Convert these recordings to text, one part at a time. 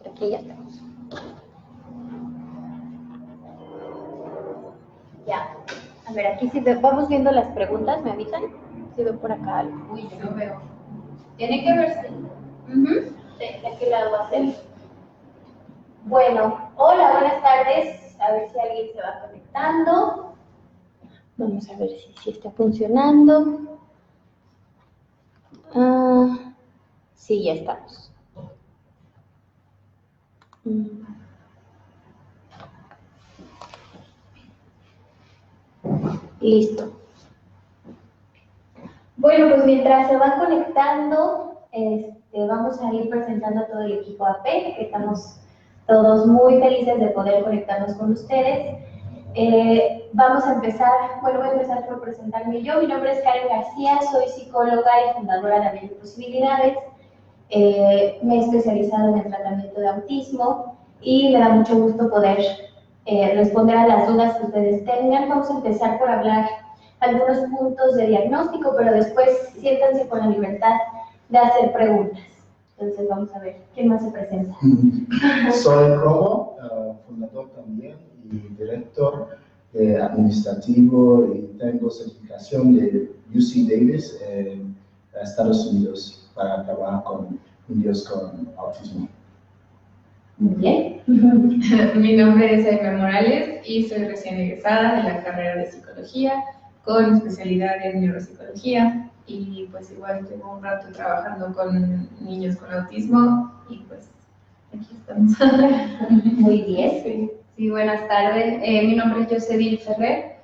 Aquí ya estamos. Ya. A ver, aquí sí vamos viendo las preguntas, ¿me avisan? Si veo por acá algo. Uy, yo no veo. Tiene que verse. ¿De qué lado va a ser? Bueno, hola, buenas tardes. A ver si alguien se va conectando. Vamos a ver si está funcionando. Sí, ya estamos. Listo. Bueno, pues mientras se van conectando, vamos a ir presentando a todo el equipo AP, que estamos todos muy felices de poder conectarnos con ustedes. Vamos a empezar, voy a empezar por presentarme yo. Mi nombre es Karen García, soy psicóloga y fundadora de Abriendo Posibilidades. Me he especializado en el tratamiento de autismo y me da mucho gusto poder responder a las dudas que ustedes tengan. Vamos a empezar por hablar algunos puntos de diagnóstico, pero después siéntanse con la libertad de hacer preguntas. Entonces vamos a ver, ¿quién más se presenta? Soy Robo, fundador también y director administrativo, y tengo certificación de UC Davis en Estados Unidos para trabajar con niños con autismo. Muy bien. Mi nombre es Aime Morales y soy recién egresada de la carrera de psicología con especialidad en neuropsicología, y pues igual tengo un rato trabajando con niños con autismo y pues aquí estamos. Muy bien. Sí, buenas tardes. Mi nombre es Jocelyn Ferrer.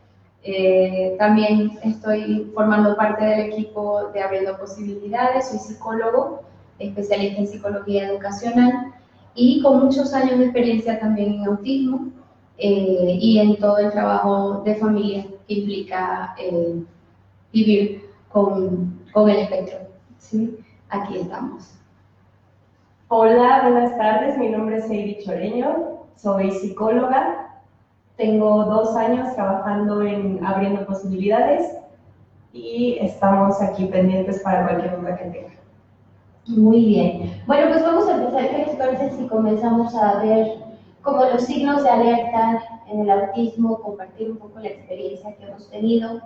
También estoy formando parte del equipo de Abriendo Posibilidades. Soy psicólogo, especialista en psicología educacional y con muchos años de experiencia también en autismo y en todo el trabajo de familia que implica vivir con el espectro. ¿Sí? Aquí estamos. Hola, buenas tardes. Mi nombre es Heidi Choreño, soy psicóloga. Tengo 2 años trabajando en Abriendo Posibilidades y estamos aquí pendientes para cualquier duda que tenga. Muy bien. Bueno, pues vamos a empezar, ¿qué les parece si comenzamos a ver como los signos de alerta en el autismo, compartir un poco la experiencia que hemos tenido,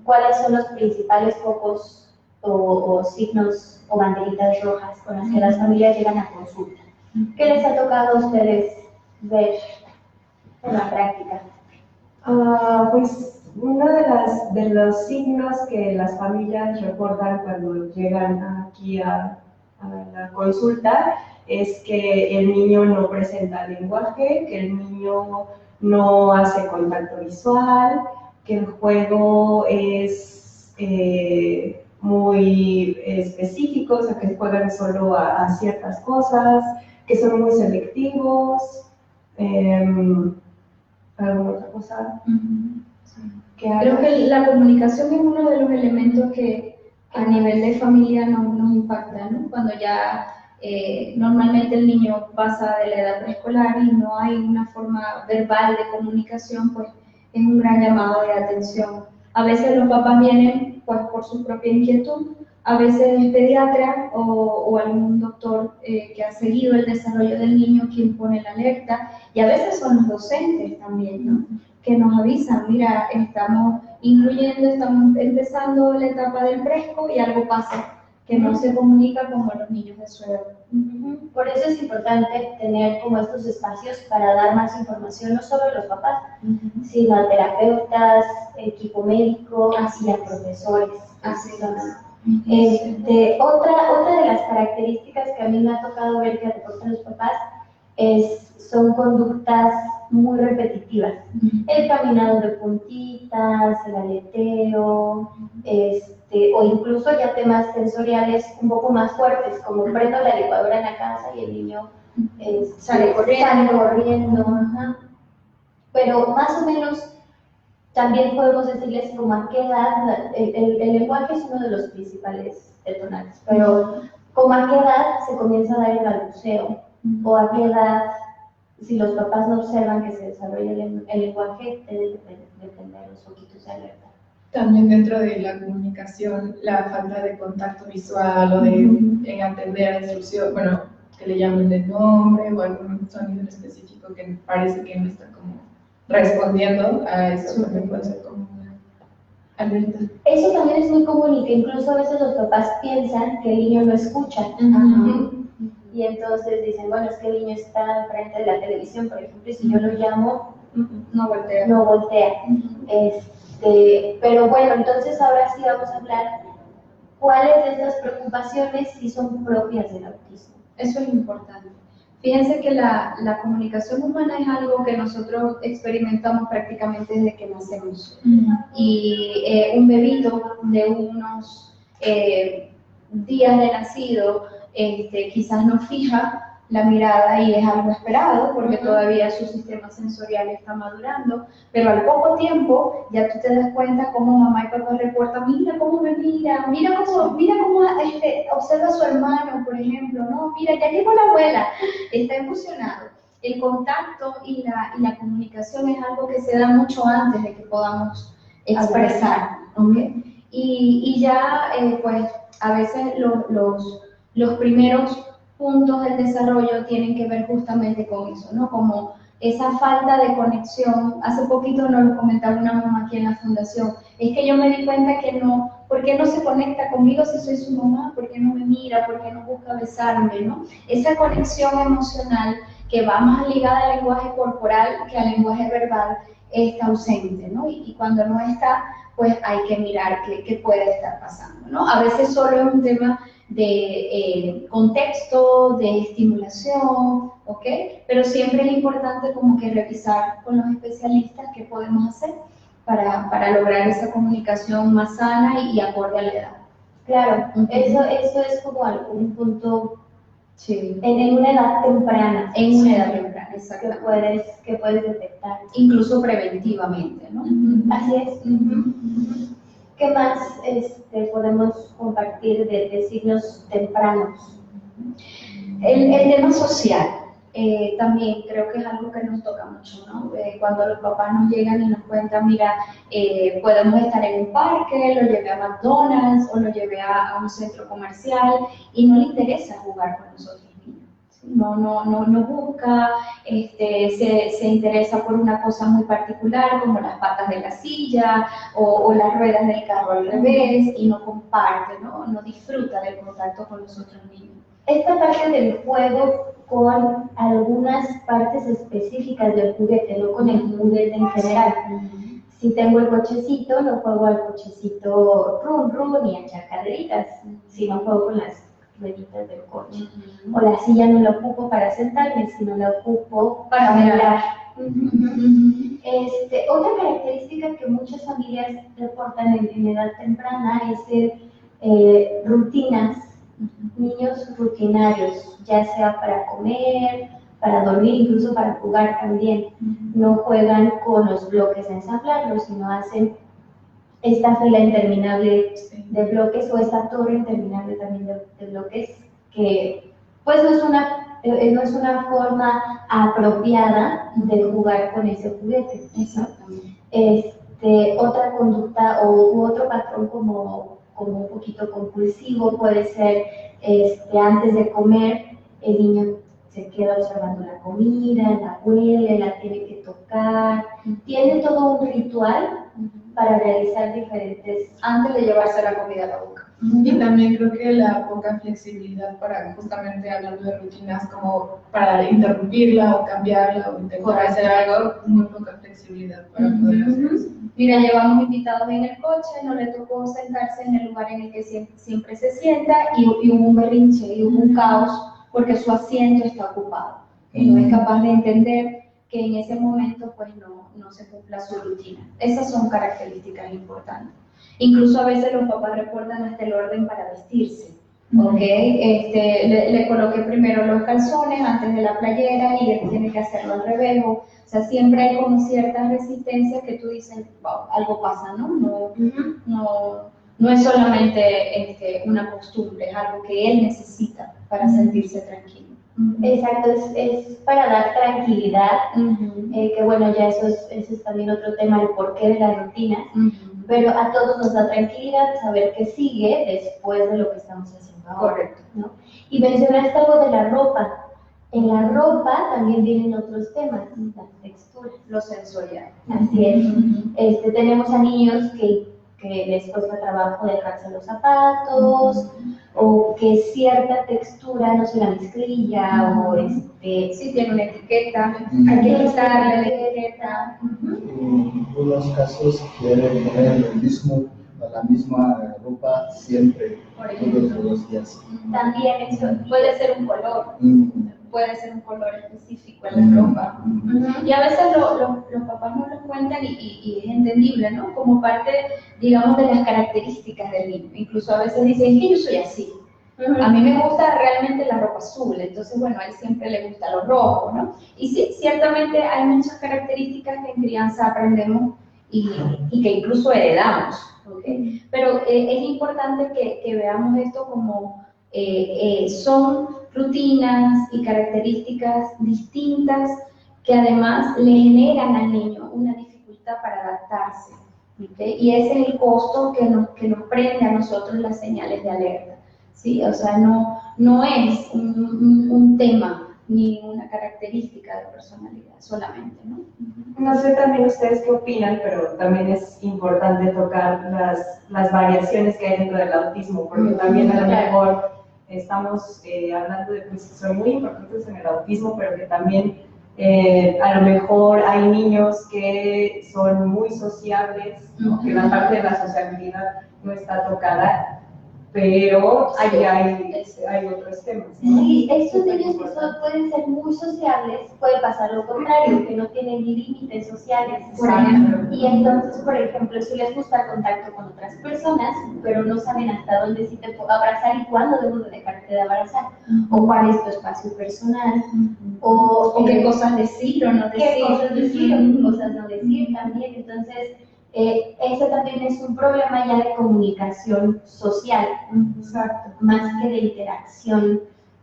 cuáles son los principales focos o signos o banderitas rojas con las que las familias llegan a consulta? ¿Qué les ha tocado a ustedes ver en la práctica? Pues uno de los signos que las familias reportan cuando llegan aquí a la consulta es que el niño no presenta lenguaje, que el niño no hace contacto visual, que el juego es muy específico, o sea, que juegan solo a ciertas cosas, que son muy selectivos. ¿Alguna otra cosa? Creo que la comunicación es uno de los elementos que a nivel de familia nos impacta, ¿no? Cuando ya normalmente el niño pasa de la edad preescolar y no hay una forma verbal de comunicación, pues es un gran llamado de atención. A veces los papás vienen pues por su propia inquietud, a veces el pediatra o algún doctor que ha seguido el desarrollo del niño quien pone la alerta, y a veces son los docentes también, ¿no? Que nos avisan, mira, estamos incluyendo, estamos empezando la etapa del fresco y algo pasa que no se comunica como los niños de su edad. Por eso es importante tener como estos espacios para dar más información, no solo a los papás, sino a terapeutas, equipo médico y a profesores. Así es. Otra de las características que a mí me ha tocado ver que reportan los papás son conductas muy repetitivas. El caminado de puntitas, el aleteo, o incluso ya temas sensoriales un poco más fuertes, como prendo la licuadora en la casa y el niño sale corriendo. Ajá. Pero más o menos también podemos decirles como a qué edad, el lenguaje es uno de los principales detonantes, pero como a qué edad se comienza a dar el balbuceo, o a qué edad, si los papás no observan que se desarrolla el lenguaje, deben de tener los ojitos de alerta. También dentro de la comunicación, la falta de contacto visual o de en atender a instrucción, bueno, que le llamen de nombre o algún sonido en específico que parece que no está como respondiendo a eso, porque puede ser como una alerta. Eso también es muy común y que incluso a veces los papás piensan que el niño no escucha. Y entonces dicen, bueno, es que el niño está frente de la televisión, por ejemplo, y si yo lo llamo, No voltea. no voltea. Pero bueno, entonces ahora sí vamos a hablar cuáles de estas preocupaciones sí son propias del autismo. Eso es importante. Fíjense que la comunicación humana es algo que nosotros experimentamos prácticamente desde que nacemos. Y un bebito de unos días de nacido quizás no fija la mirada y es algo esperado porque todavía su sistema sensorial está madurando, pero al poco tiempo ya tú te das cuenta cómo mamá y papá reportan, mira cómo me mira cómo observa a su hermano, por ejemplo, no, mira, ya llegó la abuela, está emocionado. El contacto y la comunicación es algo que se da mucho antes de que podamos expresar, ¿ok? Y ya, pues, a veces los primeros puntos del desarrollo tienen que ver justamente con eso, ¿no? Como esa falta de conexión. Hace poquito nos lo comentaba una mamá aquí en la fundación, es que yo me di cuenta que no, ¿por qué no se conecta conmigo si soy su mamá? ¿Por qué no me mira? ¿Por qué no busca besarme, no? Esa conexión emocional que va más ligada al lenguaje corporal que al lenguaje verbal está ausente, ¿no? Y cuando no está, pues hay que mirar qué puede estar pasando, ¿no? A veces solo es un tema de contexto, de estimulación, ¿ok? Pero siempre es importante como que revisar con los especialistas qué podemos hacer para lograr esa comunicación más sana y acorde a la edad. Claro, eso es como algún punto sí. en una edad temprana. En una edad temprana, exactamente. Que puedes detectar. Incluso preventivamente, ¿no? Así es. ¿Qué más podemos compartir de signos tempranos? El tema social también creo que es algo que nos toca mucho, ¿no? Cuando los papás nos llegan y nos cuentan, mira, podemos estar en un parque, lo llevé a McDonald's o lo llevé a un centro comercial y no le interesa jugar con nosotros. No busca, se interesa por una cosa muy particular como las patas de la silla o las ruedas del carro al revés y no comparte, no disfruta del contacto con los otros niños. Esta parte del juego con algunas partes específicas del juguete, no con el juguete en general. Si tengo el cochecito, no juego al cochecito run run ni a echar carreritas, sino juego con las rueditas del coche. O la silla no la ocupo para sentarme, sino la ocupo para bailar. Otra característica que muchas familias reportan en edad temprana es rutinas, niños rutinarios, ya sea para comer, para dormir, incluso para jugar también. No juegan con los bloques a ensamblarlos, sino hacen esta fila interminable de bloques o esta torre interminable también de bloques que pues no es una forma apropiada de jugar con ese juguete. Exactamente. Otra conducta u otro patrón como un poquito compulsivo puede ser antes de comer el niño se queda observando la comida, la huele, la tiene que tocar, tiene todo un ritual para realizar diferentes antes de llevarse la comida a la boca. Y también creo que la poca flexibilidad para, justamente hablando de rutinas, como para interrumpirla o cambiarla o intentar hacer algo, muy poca flexibilidad para poder hacer eso. Mira, llevamos invitados en el coche, no le tocó sentarse en el lugar en el que siempre se sienta y hubo un berrinche y hubo un caos porque su asiento está ocupado. No es capaz de entender que en ese momento pues no se cumpla su rutina. Esas son características importantes. Incluso a veces los papás reportan hasta el orden para vestirse. Le coloqué primero los calzones antes de la playera y él tiene que hacerlo al revés. O sea, siempre hay como ciertas resistencias que tú dices, wow, algo pasa, ¿no? No es solamente una costumbre, es algo que él necesita para sentirse tranquilo. Exacto, es para dar tranquilidad, que bueno, ya eso es también otro tema, el porqué de la rutina, pero a todos nos da tranquilidad saber qué sigue después de lo que estamos haciendo ahora. Correcto. ¿No? Y mencionaste algo de la ropa. En la ropa también vienen otros temas, las texturas. Lo sensorial. Así es. Tenemos a niños que les cuesta trabajo dejarse los zapatos, o que cierta textura, no sé, la mezclilla, o si tiene una etiqueta, hay que quitarle la etiqueta. En algunos casos quieren poner la misma ropa siempre, todos los días. También eso Puede ser un color. Puede ser un color específico en la ropa. Y a veces los papás no lo cuentan y es entendible, ¿no? Como parte, digamos, de las características del niño. Incluso a veces dicen que yo soy así. A mí me gusta realmente la ropa azul, entonces, bueno, a él siempre le gusta lo rojo, ¿no? Y sí, ciertamente hay muchas características que en crianza aprendemos y que incluso heredamos, ¿okay? Pero es importante que veamos esto como son rutinas y características distintas que además le generan al niño una dificultad para adaptarse, ¿okay? Y ese es el costo que nos prende a nosotros las señales de alerta, ¿sí? O sea, no es un tema ni una característica de personalidad solamente, ¿no? No sé también ustedes qué opinan, pero también es importante tocar las variaciones que hay dentro del autismo, porque también a lo mejor estamos hablando de cosas que son muy importantes en el autismo, pero que también a lo mejor hay niños que son muy sociables, ¿no? Que la parte de la sociabilidad no está tocada, pero ahí hay otros temas, ¿no? Sí, estos niños que pueden ser muy sociables, puede pasar lo contrario, que no tienen ni límites sociales. Y entonces, por ejemplo, si les gusta el contacto con otras personas, pero no saben hasta dónde sí te puedo abrazar y cuándo debo de dejarte de abrazar, o cuál es tu espacio personal, o qué cosas decir o no decir. Qué cosas decir o qué cosas no decir también. Entonces, ese también es un problema ya de comunicación social, más que de interacción,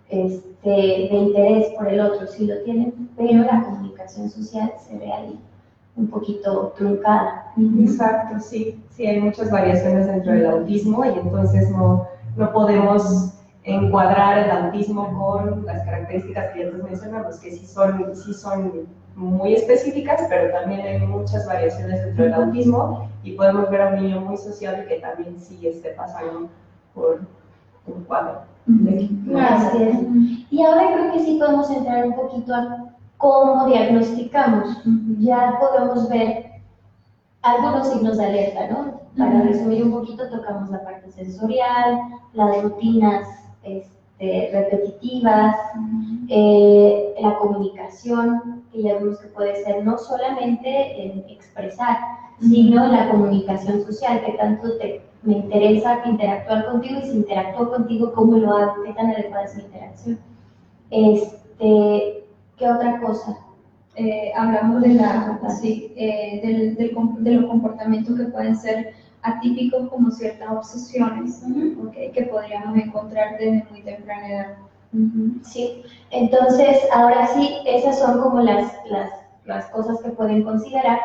de interés por el otro, sí lo tienen, pero la comunicación social se ve ahí un poquito truncada. Exacto, sí, hay muchas variaciones dentro del autismo y entonces no podemos encuadrar el autismo con las características que ya les mencionamos, que sí son muy específicas, pero también hay muchas variaciones dentro del autismo y podemos ver a un niño muy sociable que también sí esté pasando por un cuadro. Así es. Y ahora creo que sí podemos entrar un poquito a cómo diagnosticamos. Ya podemos ver algunos signos de alerta, ¿no? Para resumir un poquito, tocamos la parte sensorial, las rutinas repetitivas, la comunicación, que ya vimos que puede ser no solamente en expresar, sino la comunicación social, que tanto me interesa interactuar contigo, y si interactúo contigo, ¿cómo lo hago? ¿Qué tan adecuada es mi interacción? ¿Qué otra cosa? Hablamos de los comportamientos que pueden ser atípicos, como ciertas obsesiones, ¿okay? Que podríamos encontrar desde muy temprana edad. Sí, entonces ahora sí, esas son como las cosas que pueden considerar.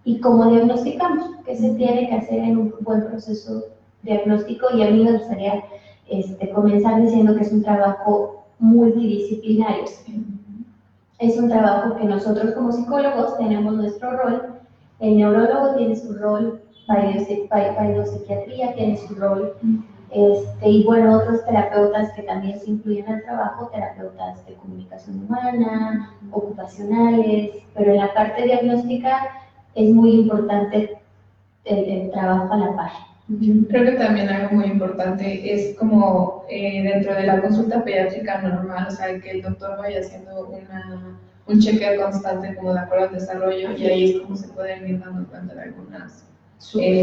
¿Y cómo diagnosticamos? ¿Qué se tiene que hacer en un buen proceso diagnóstico? Y a mí me gustaría comenzar diciendo que es un trabajo multidisciplinario. Es un trabajo que nosotros como psicólogos tenemos nuestro rol, el neurólogo tiene su rol, psiquiatría tiene su rol, y bueno, otros terapeutas que también se incluyen al trabajo, terapeutas de comunicación humana, ocupacionales, pero en la parte diagnóstica es muy importante el trabajo a la par. Creo que también algo muy importante es como dentro de la consulta pediátrica normal, o sea, que el doctor vaya haciendo un chequeo constante como de acuerdo al desarrollo, y ahí es como se pueden ir dando cuenta de algunas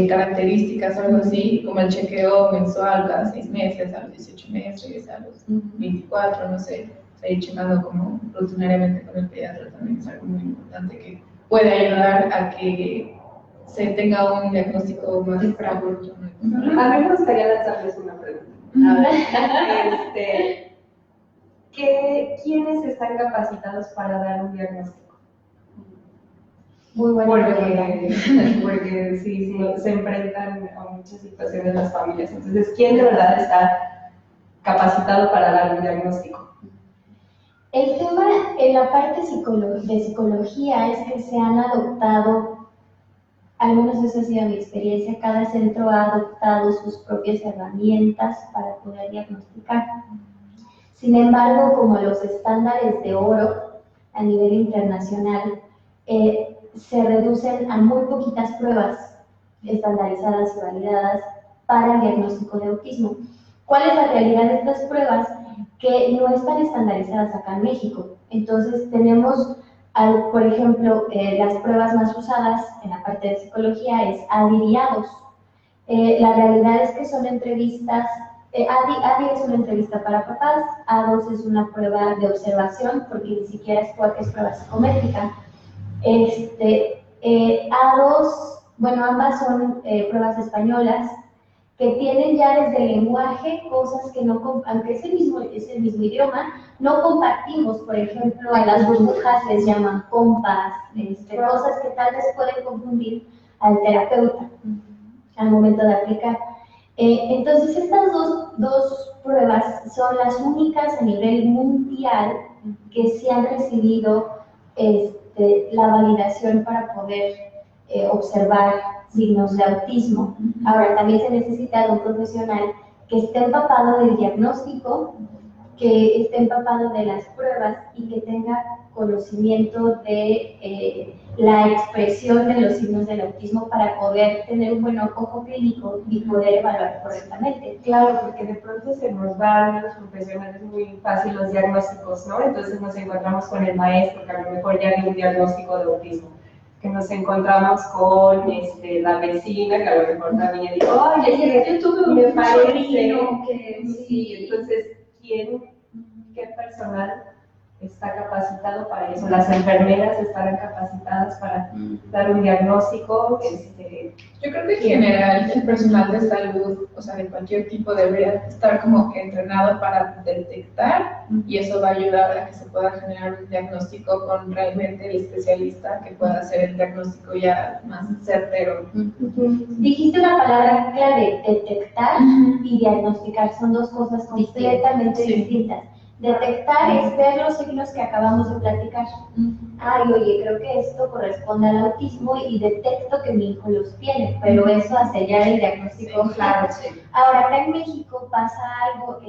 características o algo así, como el chequeo mensual cada 6 meses, a los 18 meses, a los 24, no sé, ir checando como rutinariamente con el pediatra también es algo muy importante que puede ayudar a que se tenga un diagnóstico más temprano. A mí me gustaría lanzarles una pregunta. A ver, ¿quiénes están capacitados para dar un diagnóstico? Muy buena pregunta. Porque sí, se enfrentan a muchas situaciones las familias. Entonces, ¿quién de verdad está capacitado para dar un diagnóstico? El tema en la parte de psicología es que se han adoptado, al menos esa ha sido mi experiencia, cada centro ha adoptado sus propias herramientas para poder diagnosticar. Sin embargo, como los estándares de oro a nivel internacional se reducen a muy poquitas pruebas estandarizadas y validadas para el diagnóstico de autismo. ¿Cuál es la realidad de estas pruebas? Que no están estandarizadas acá en México. Entonces tenemos, por ejemplo, las pruebas más usadas en la parte de psicología es ADI y A2. La realidad es que son entrevistas, ADI es una entrevista para papás, A2 es una prueba de observación, porque ni siquiera es prueba psicométrica. A2, bueno, ambas son pruebas españolas, que tienen ya desde el lenguaje cosas que no, aunque es el mismo idioma, no compartimos. Por ejemplo, a las burbujas les llaman compas, cosas que tal vez pueden confundir al terapeuta al momento de aplicar. Entonces, estas dos pruebas son las únicas a nivel mundial que sí han recibido la validación para poder observar signos de autismo. Ahora, también se necesita de un profesional que esté empapado del diagnóstico, que esté empapado de las pruebas y que tenga conocimiento de la expresión de los signos del autismo para poder tener un buen ojo clínico y poder evaluar correctamente. Claro, porque de pronto se nos van a los profesionales muy fácil los diagnósticos, ¿no? Entonces nos encontramos con el maestro que a lo mejor ya tiene un diagnóstico de autismo, que nos encontramos con la vecina que a lo mejor también dijo, oye, yo tuve un sobrino que sí, entonces, ¿qué personal está capacitado para eso? Las enfermeras estarán capacitadas para dar un diagnóstico. Yo creo que en general el personal de salud, o sea, de cualquier tipo, debería estar como entrenado para detectar, y eso va a ayudar a que se pueda generar un diagnóstico con realmente el especialista que pueda hacer el diagnóstico ya más certero. Dijiste una palabra clave: detectar y diagnosticar. Son dos cosas completamente distintas. Detectar es ver los signos que acabamos de platicar. Ay, oye, creo que esto corresponde al autismo y detecto que mi hijo los tiene, pero eso hace ya el diagnóstico claro. Ahora, acá en México pasa algo,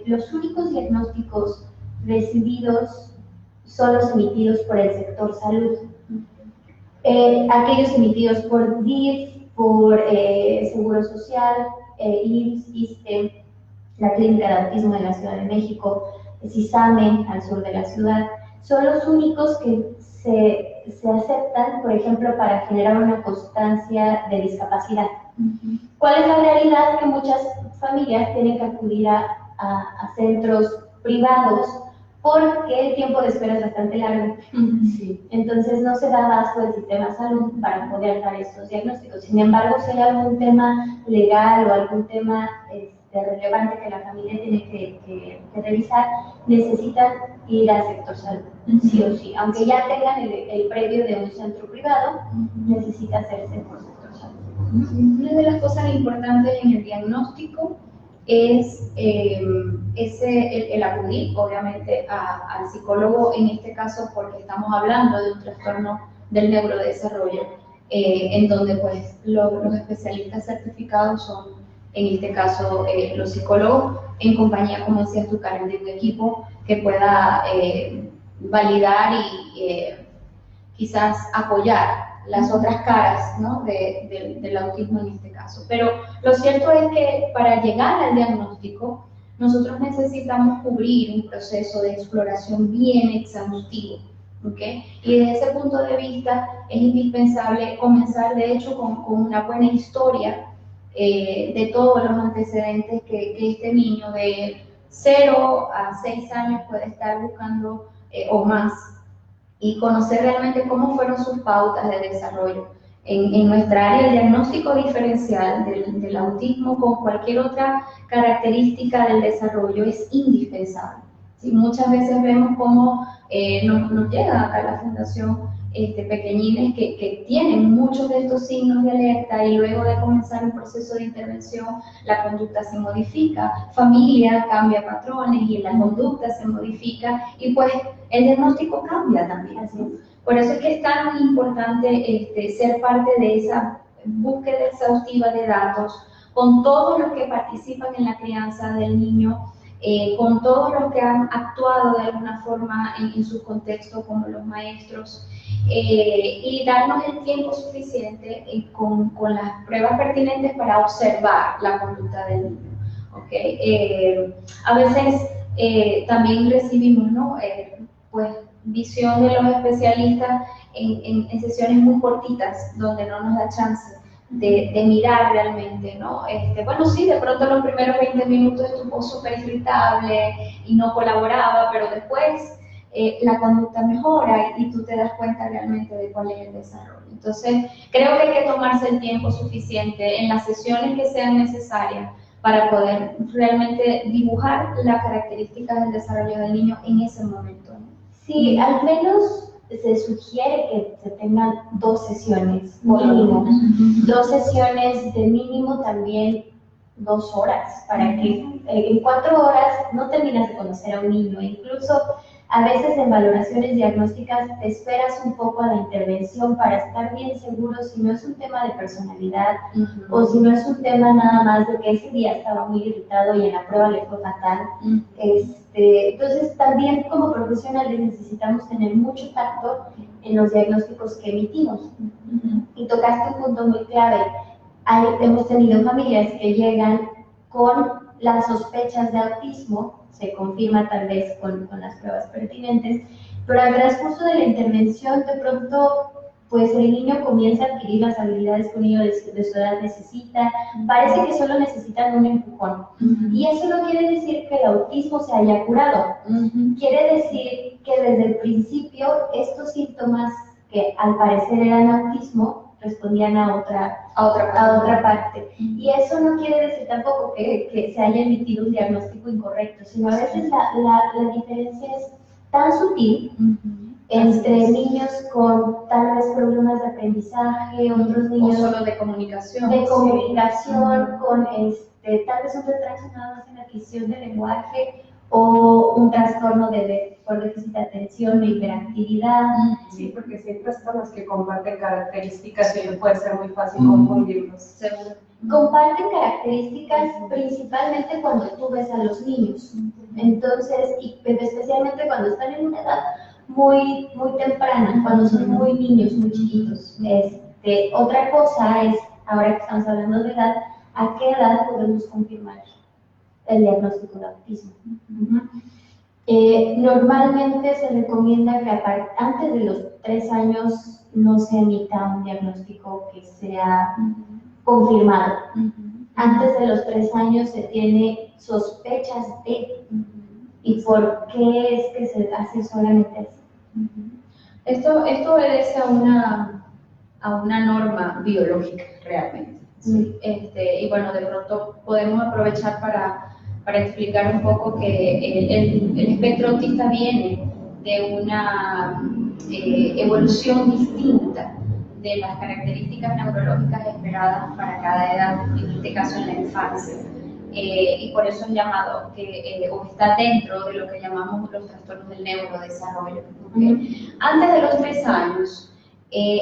los únicos diagnósticos recibidos son los emitidos por el sector salud. Aquellos emitidos por DIF, por Seguro Social, IMSS, ISSSTE, la Clínica de Autismo de la Ciudad de México, CISAME, al sur de la ciudad, son los únicos que se aceptan, por ejemplo, para generar una constancia de discapacidad. ¿Cuál es la realidad? Que muchas familias tienen que acudir a centros privados porque el tiempo de espera es bastante largo. Entonces no se da abasto del sistema de salud para poder dar estos diagnósticos. Sin embargo, si hay algún tema legal o algún tema relevante que la familia tiene que revisar, necesitan ir al sector salud, sí o sí. Aunque ya tengan el previo de un centro privado, necesita hacerse por sector salud. Una de las cosas importantes en el diagnóstico es el acudir, obviamente, al psicólogo, en este caso porque estamos hablando de un trastorno del neurodesarrollo, en donde pues los especialistas certificados son, en este caso, los psicólogos, en compañía, como decías tú, Karen, de un equipo que pueda validar y quizás apoyar las otras caras, ¿no?, del autismo en este caso. Pero lo cierto es que para llegar al diagnóstico, nosotros necesitamos cubrir un proceso de exploración bien exhaustivo, ¿okay? Y desde ese punto de vista es indispensable comenzar, de hecho, con una buena historia de todos los antecedentes que este niño de 0 a 6 años puede estar buscando o más, y conocer realmente cómo fueron sus pautas de desarrollo. En nuestra área, el diagnóstico diferencial del autismo con cualquier otra característica del desarrollo es indispensable. ¿Sí? Muchas veces vemos cómo nos llega acá a la Fundación pequeñines que tienen muchos de estos signos de alerta y luego de comenzar un proceso de intervención la conducta se modifica, familia cambia patrones y la conducta se modifica y pues el diagnóstico cambia también. Así es. Por eso es que es tan importante ser parte de esa búsqueda exhaustiva de datos con todos los que participan en la crianza del niño, con todos los que han actuado de alguna forma en su contexto, como los maestros, y darnos el tiempo suficiente con las pruebas pertinentes para observar la conducta del niño. ¿Okay? A veces también recibimos, ¿no? Pues, visión de los especialistas en sesiones muy cortitas, donde no nos da chance de mirar realmente, ¿no? Bueno, sí, de pronto los primeros 20 minutos estuvo súper irritable y no colaboraba, pero después la conducta mejora y tú te das cuenta realmente de cuál es el desarrollo. Entonces, creo que hay que tomarse el tiempo suficiente en las sesiones que sean necesarias para poder realmente dibujar las características del desarrollo del niño en ese momento, ¿no? Sí, al menos se sugiere que se tengan 2 sesiones mínimo, 2 sesiones de mínimo también 2 horas, para que en 4 horas no terminas de conocer a un niño. Incluso a veces en valoraciones diagnósticas te esperas un poco a la intervención para estar bien seguro si no es un tema de personalidad o si no es un tema nada más de que ese día estaba muy irritado y en la prueba le fue fatal. Entonces también como profesionales necesitamos tener mucho tacto en los diagnósticos que emitimos. Y tocaste un punto muy clave. Hemos tenido familias que llegan con las sospechas de autismo, se confirma tal vez con las pruebas pertinentes, pero al transcurso de la intervención de pronto pues el niño comienza a adquirir las habilidades que un niño de su edad necesita, parece que solo necesitan un empujón. Y eso no quiere decir que el autismo se haya curado, quiere decir que desde el principio estos síntomas que al parecer eran autismo respondían a otra parte. Y eso no quiere decir tampoco que se haya emitido un diagnóstico incorrecto, sino a veces la diferencia es tan sutil entre niños con tal vez problemas de aprendizaje, otros niños o solo de comunicación. Con tal vez un retraso nada más en la adquisición de lenguaje o un trastorno por déficit de atención o hiperactividad. Sí, porque siempre están los que comparten características que puede ser muy fácil confundirlos. Seguro. Comparten características principalmente cuando tú ves a los niños. Entonces, y especialmente cuando están en una edad muy, muy temprana, cuando son muy niños, muy chiquitos. Otra cosa es, ahora que estamos hablando de edad, ¿a qué edad podemos confirmar el diagnóstico de autismo? Normalmente se recomienda que antes de los 3 años no se emita un diagnóstico que sea confirmado. Antes de los 3 años se tiene sospechas de. ¿Y por qué es que se hace solamente así? Esto obedece a una norma biológica realmente. ¿Sí? Y bueno, de pronto podemos aprovechar para explicar un poco que el espectro autista viene de una evolución distinta de las características neurológicas esperadas para cada edad, en este caso en la infancia. Y por eso es llamado o está dentro de lo que llamamos los trastornos del neurodesarrollo. Antes de los 3 años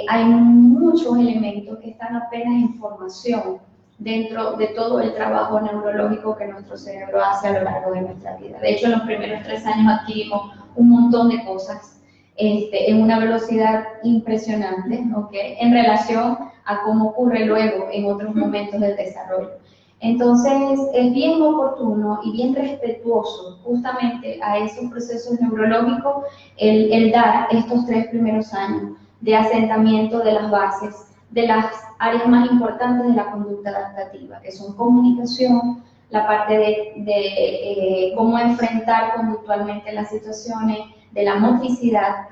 hay muchos elementos que están apenas en formación dentro de todo el trabajo neurológico que nuestro cerebro hace a lo largo de nuestra vida. De hecho, en los primeros 3 años adquirimos un montón de cosas en una velocidad impresionante, en relación a cómo ocurre luego en otros momentos del desarrollo. Entonces, es bien oportuno y bien respetuoso justamente a esos procesos neurológicos el dar estos 3 primeros años de asentamiento de las bases, de las áreas más importantes de la conducta adaptativa, que son comunicación, la parte de cómo enfrentar conductualmente las situaciones, de la motricidad,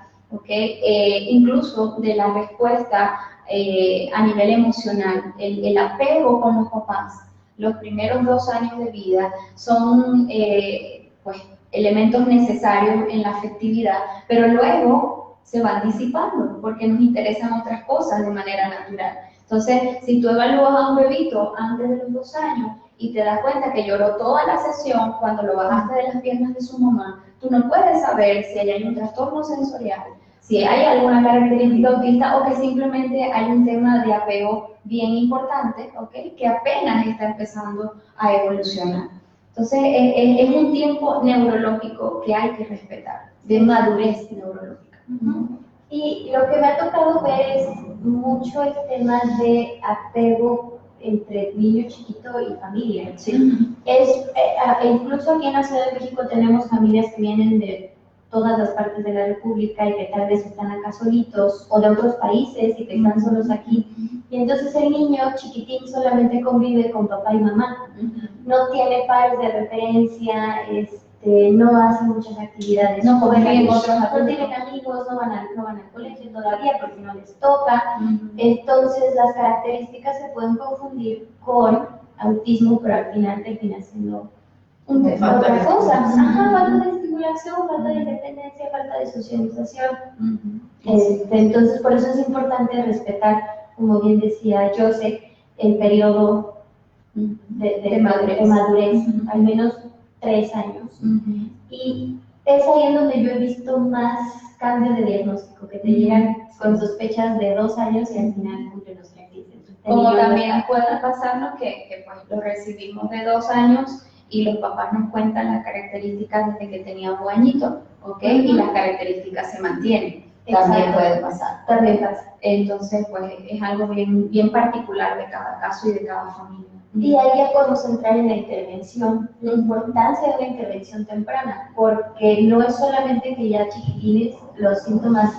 incluso de la respuesta a nivel emocional, el apego con los papás. Los primeros 2 años de vida son pues, elementos necesarios en la afectividad, pero luego se van disipando porque nos interesan otras cosas de manera natural. Entonces, si tú evalúas a un bebito antes de los 2 años y te das cuenta que lloró toda la sesión cuando lo bajaste de las piernas de su mamá, tú no puedes saber si hay un trastorno sensorial, si hay alguna característica autista o que simplemente hay un tema de apego bien importante, ¿okay? Que apenas está empezando a evolucionar. Entonces, es un tiempo neurológico que hay que respetar, de madurez neurológica. Y lo que me ha tocado ver es mucho el tema de apego entre niño chiquito y familia. Sí. Incluso aquí en la Ciudad de México tenemos familias que vienen de todas las partes de la República y que tal vez están acá solitos, o de otros países y que están solos aquí. Y entonces el niño chiquitín solamente convive con papá y mamá. No tiene pares de referencia, no hace muchas actividades, no tienen amigos, no van al colegio todavía porque no les toca. Entonces las características se pueden confundir con autismo, pero al final termina siendo otra cosa. Falta de estimulación, falta de independencia, falta de socialización. Entonces por eso es importante respetar, como bien decía Joseph, el periodo de madurez, al menos 3 años. Y es ahí en donde yo he visto más cambio de diagnóstico, que te llegan con sospechas de 2 años y al final cumplen los 3 meses. Como también puede pasarnos que pues, lo recibimos de 2 años y los papás nos cuentan las características desde que tenía 1 añito, ¿ok? Y las características se mantienen. También puede pasar. También pasa. Entonces, pues es algo bien particular de cada caso y de cada familia. Y ahí ya podemos entrar en la intervención, la importancia de una intervención temprana, porque no es solamente que ya chiquitines los síntomas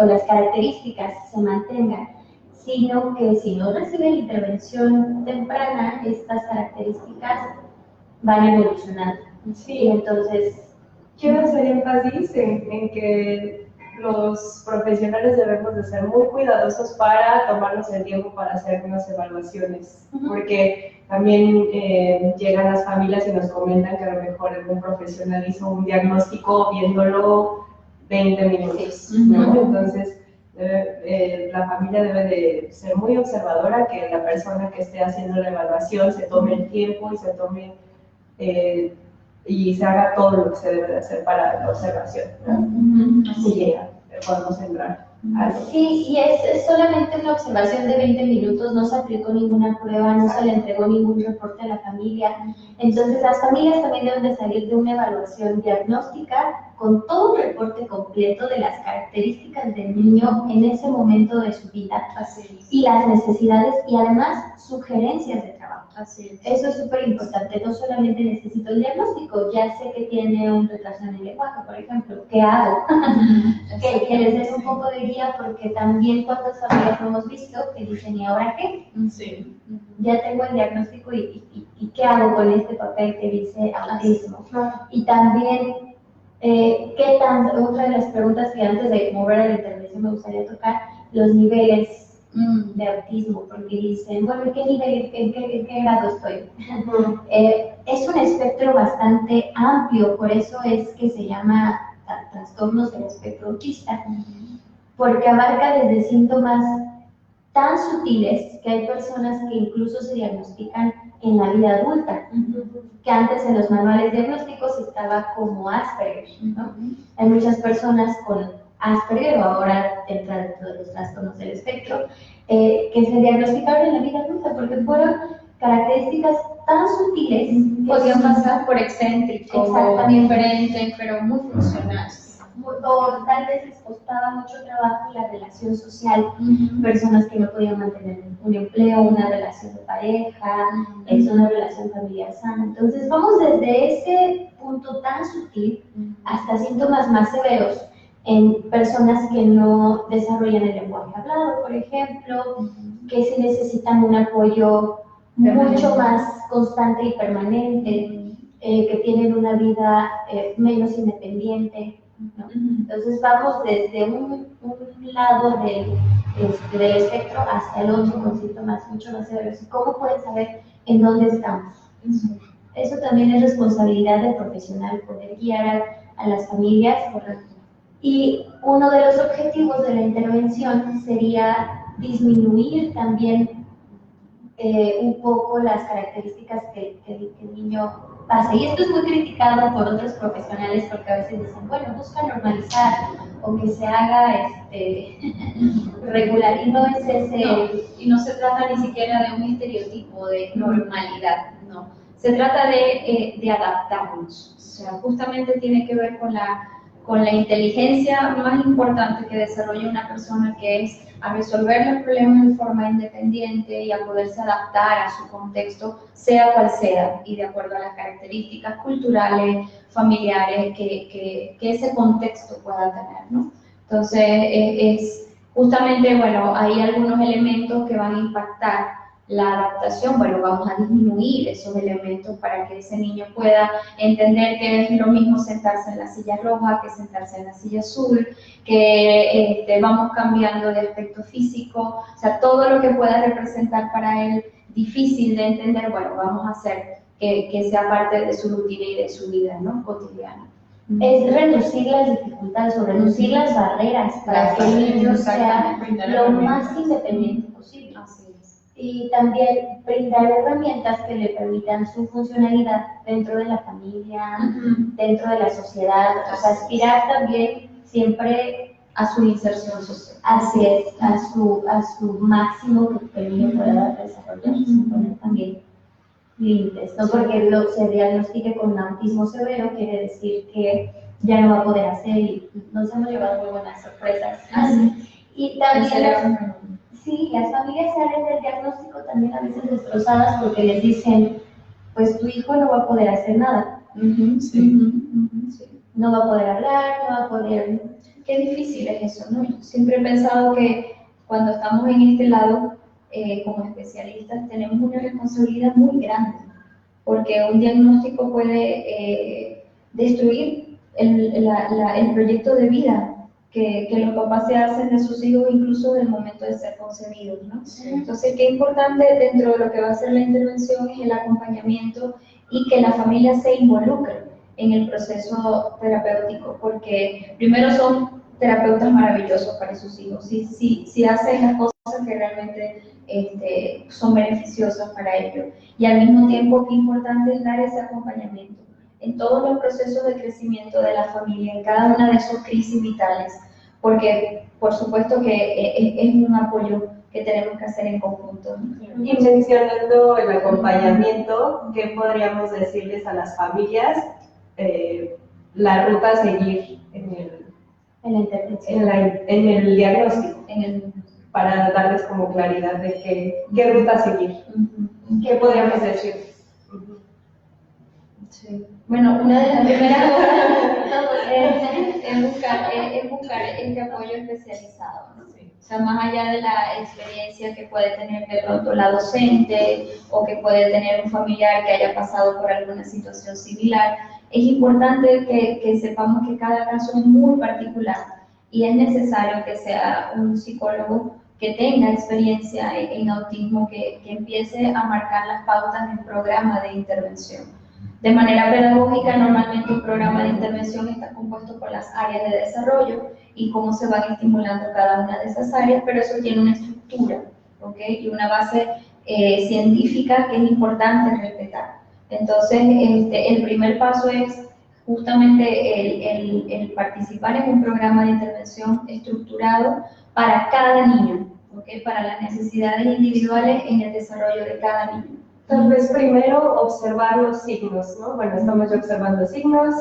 o las características se mantengan, sino que si no reciben intervención temprana, estas características van evolucionando. Sí. Y entonces, quiero hacer énfasis en que los profesionales debemos de ser muy cuidadosos para tomarnos el tiempo para hacer unas evaluaciones, porque también llegan las familias y nos comentan que a lo mejor algún profesional hizo un diagnóstico viéndolo 20 minutos, ¿no? Entonces, la familia debe de ser muy observadora, que la persona que esté haciendo la evaluación se tome el tiempo y se tome y se haga todo lo que se debe de hacer para la observación, ¿no? Si llega, podemos entrar. Sí, y es solamente una observación de 20 minutos, no se aplicó ninguna prueba, no se le entregó ningún reporte a la familia. Entonces las familias también deben de salir de una evaluación diagnóstica con todo un reporte completo de las características del niño en ese momento de su vida y las necesidades y además sugerencias de trabajo. Eso es súper importante, no solamente necesito el diagnóstico, ya sé que tiene un retraso en el lenguaje, por ejemplo, ¿qué hago? Que les des un poco de guía, porque también cuántas familias hemos visto que dicen, ¿y ahora qué? Sí. Ya tengo el diagnóstico y ¿qué hago con este papel que dice autismo? Y también, otra de las preguntas que antes de mover a la intervención me gustaría tocar, los niveles de autismo, porque dicen, bueno, ¿en qué nivel, en qué grado estoy? Es un espectro bastante amplio, por eso es que se llama trastornos del espectro autista, porque abarca desde síntomas tan sutiles que hay personas que incluso se diagnostican en la vida adulta, que antes en los manuales diagnósticos estaba como Asperger, ¿no? Hay muchas personas con Asperger, o ahora entra dentro de los trastornos del espectro, que se diagnosticaron en la vida adulta porque fueron características tan sutiles que podían pasar por excéntricos, diferentes, pero muy funcionales. O tal vez les costaba mucho trabajo la relación social, personas que no podían mantener un empleo, una relación de pareja, una relación familiar sana. Entonces vamos desde ese punto tan sutil hasta síntomas más severos en personas que no desarrollan el lenguaje hablado, por ejemplo, que sí necesitan un apoyo mucho más constante y permanente, que tienen una vida menos independiente, ¿no? Entonces vamos desde un lado del espectro hasta el otro con síntomas mucho más severos. ¿Y cómo pueden saber en dónde estamos? Eso también es responsabilidad del profesional, poder guiar a las familias Y uno de los objetivos de la intervención sería disminuir también un poco las características que el niño pasa. Y esto es muy criticado por otros profesionales porque a veces dicen, bueno, busca normalizar o que se haga regular, y no es ese. No, y no se trata ni siquiera de un estereotipo de normalidad, no. Se trata de adaptarnos. O sea, justamente tiene que ver con la inteligencia más importante que desarrolla una persona, que es a resolver los problemas de forma independiente y a poderse adaptar a su contexto, sea cual sea, y de acuerdo a las características culturales, familiares que ese contexto pueda tener, ¿no? Entonces, es justamente, bueno, hay algunos elementos que van a impactar la adaptación. Bueno, vamos a disminuir esos elementos para que ese niño pueda entender que es lo mismo sentarse en la silla roja que sentarse en la silla azul, que vamos cambiando de aspecto físico, o sea, todo lo que pueda representar para él difícil de entender, bueno, vamos a hacer que sea parte de su rutina y de su vida, ¿no?, cotidiana. Es reducir las dificultades o reducir las barreras para que el niño sea lo más independiente posible. Así es. Y también brindar herramientas que le permitan su funcionalidad dentro de la familia, dentro de la sociedad, o sea, aspirar también siempre A su inserción social. así es, a su máximo que el niño pueda desarrollarse, poner también límites, no porque se diagnostique con un autismo severo quiere decir que ya no va a poder hacer, y nos hemos llevado muy buenas sorpresas. Y también las familias salen del diagnóstico también a veces destrozadas porque les dicen, pues tu hijo no va a poder hacer nada, no va a poder hablar, no va a poder. Qué difícil es eso, ¿no? Yo siempre he pensado que cuando estamos en este lado, como especialistas, tenemos una responsabilidad muy grande, porque un diagnóstico puede destruir el proyecto de vida que los papás se hacen de sus hijos, incluso del momento de ser concebidos, ¿no? Entonces, qué importante dentro de lo que va a ser la intervención es el acompañamiento y que la familia se involucre en el proceso terapéutico, porque primero son terapeutas maravillosos para sus hijos, si hacen las cosas que realmente son beneficiosas para ellos, y al mismo tiempo qué importante es dar ese acompañamiento en todos los procesos de crecimiento de la familia, en cada una de sus crisis vitales, porque por supuesto que es un apoyo que tenemos que hacer en conjunto. Y mencionando el acompañamiento, ¿qué podríamos decirles a las familias? La ruta a seguir en el diagnóstico, para darles como claridad de qué ruta a seguir. ¿Qué podríamos decir? Sí. Bueno, una de las primeras cosas es buscar este apoyo especializado, ¿no? O sea, más allá de la experiencia que puede tener de pronto la docente o que puede tener un familiar que haya pasado por alguna situación similar, es importante que sepamos que cada caso es muy particular y es necesario que sea un psicólogo que tenga experiencia en autismo, que empiece a marcar las pautas del programa de intervención. De manera pedagógica, normalmente un programa de intervención está compuesto por las áreas de desarrollo y cómo se van estimulando cada una de esas áreas, pero eso tiene una estructura, ¿okay? Y una base científica que es importante respetar. Entonces, el primer paso es justamente el participar en un programa de intervención estructurado para cada niño, ¿okay? Para las necesidades individuales en el desarrollo de cada niño. Tal vez primero observar los signos, ¿no? Bueno, estamos ya observando signos,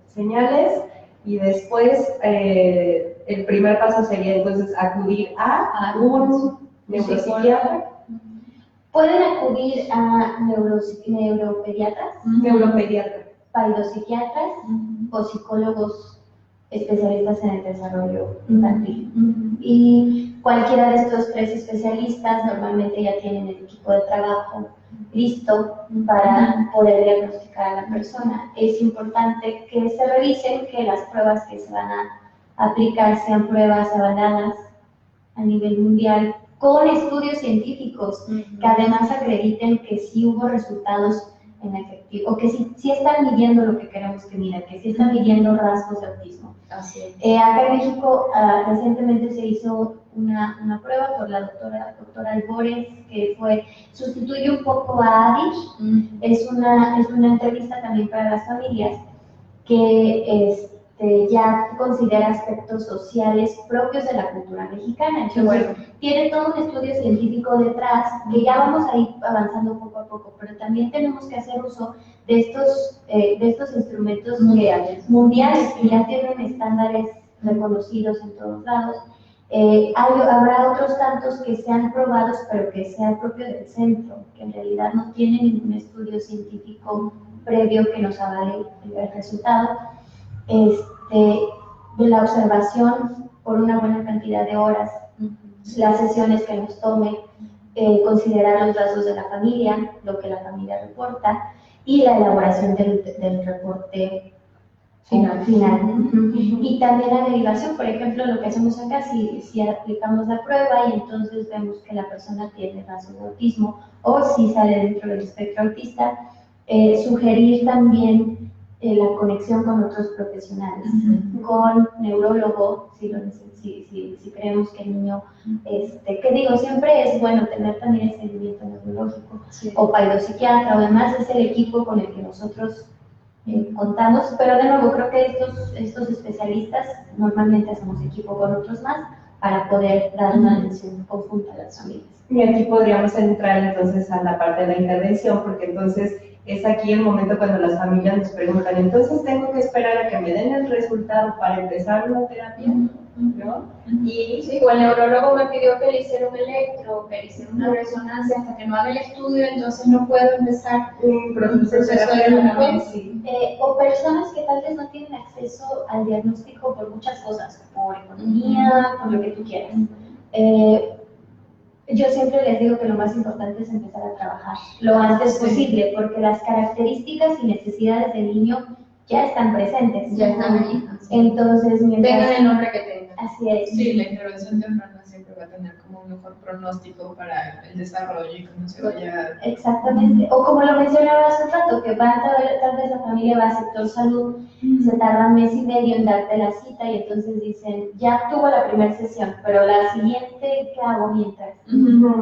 señales, y después el primer paso sería entonces acudir a un neuropsiquiatra. Pueden acudir a neuropediatras, paidopsiquiatras o psicólogos especialistas en el desarrollo infantil. Y cualquiera de estos tres especialistas normalmente ya tienen el equipo de trabajo listo para poder diagnosticar a la persona. Es importante que se revisen que las pruebas que se van a aplicar sean pruebas avaladas a nivel mundial con estudios científicos que además acrediten que sí hubo resultados en efectivo, o que sí están midiendo lo que queremos que midan, que sí están midiendo rasgos de autismo. Así es. Acá en México recientemente se hizo una prueba por la doctora Albores, que sustituye un poco a ADISH. Es una entrevista también para las familias que ya considera aspectos sociales propios de la cultura mexicana. Entonces, tiene todo un estudio científico detrás, que ya vamos a ir avanzando poco a poco, pero también tenemos que hacer uso de estos instrumentos mundiales que ya tienen estándares reconocidos en todos lados. Habrá otros tantos que sean probados, pero que sea propio del centro, que en realidad no tienen ningún estudio científico previo que nos avale el resultado. De la observación por una buena cantidad de horas, las sesiones que nos tome, considerar los rasgos de la familia, lo que la familia reporta, y la elaboración del reporte final. Y también la derivación, por ejemplo, lo que hacemos acá, si aplicamos la prueba y entonces vemos que la persona tiene rasgos de autismo o si sale dentro del espectro autista, sugerir también la conexión con otros profesionales, con neurólogo, si creemos que el niño, que digo, siempre es bueno tener también el seguimiento neurológico, o paidopsiquiatra, o además es el equipo con el que nosotros contamos, pero de nuevo creo que estos especialistas normalmente hacemos equipo con otros más para poder dar una atención conjunta a las familias. Y aquí podríamos entrar entonces a la parte de la intervención, porque entonces es aquí el momento cuando las familias nos preguntan, entonces tengo que esperar a que me den el resultado para empezar la terapia, ¿no? Y sí, o el neurólogo me pidió que le hiciera un electro, que le hiciera una resonancia, hasta que no haga el estudio, entonces no puedo empezar un proceso de terapia. O personas que tal vez no tienen acceso al diagnóstico por muchas cosas, por economía, por lo que tú quieras. Yo siempre les digo que lo más importante es empezar a trabajar lo antes posible, porque las características y necesidades del niño ya están presentes. Ya están allí. Entonces, mientras... Tengan el nombre que tengan. Así es. Sí, la intervención temprana siempre va a tener como un mejor pronóstico para el desarrollo y cómo se vaya. Exactamente. O como lo mencionaba hace rato, que tal vez la familia va a sector salud, se tarda un mes y medio en darte la cita y entonces dicen, ya tuvo la primera sesión, pero la siguiente, ¿qué hago mientras?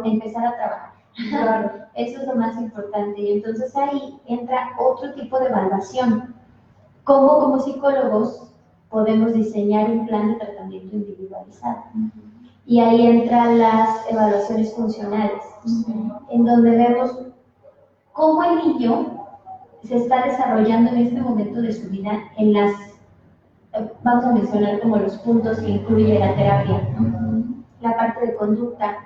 Empezar a trabajar. Claro, eso es lo más importante. Y entonces ahí entra otro tipo de evaluación. ¿Cómo como psicólogos podemos diseñar un plan de tratamiento individualizado? Y ahí entran las evaluaciones funcionales, en donde vemos cómo el niño se está desarrollando en este momento de su vida en las, vamos a mencionar como los puntos que incluye la terapia, la parte de conducta,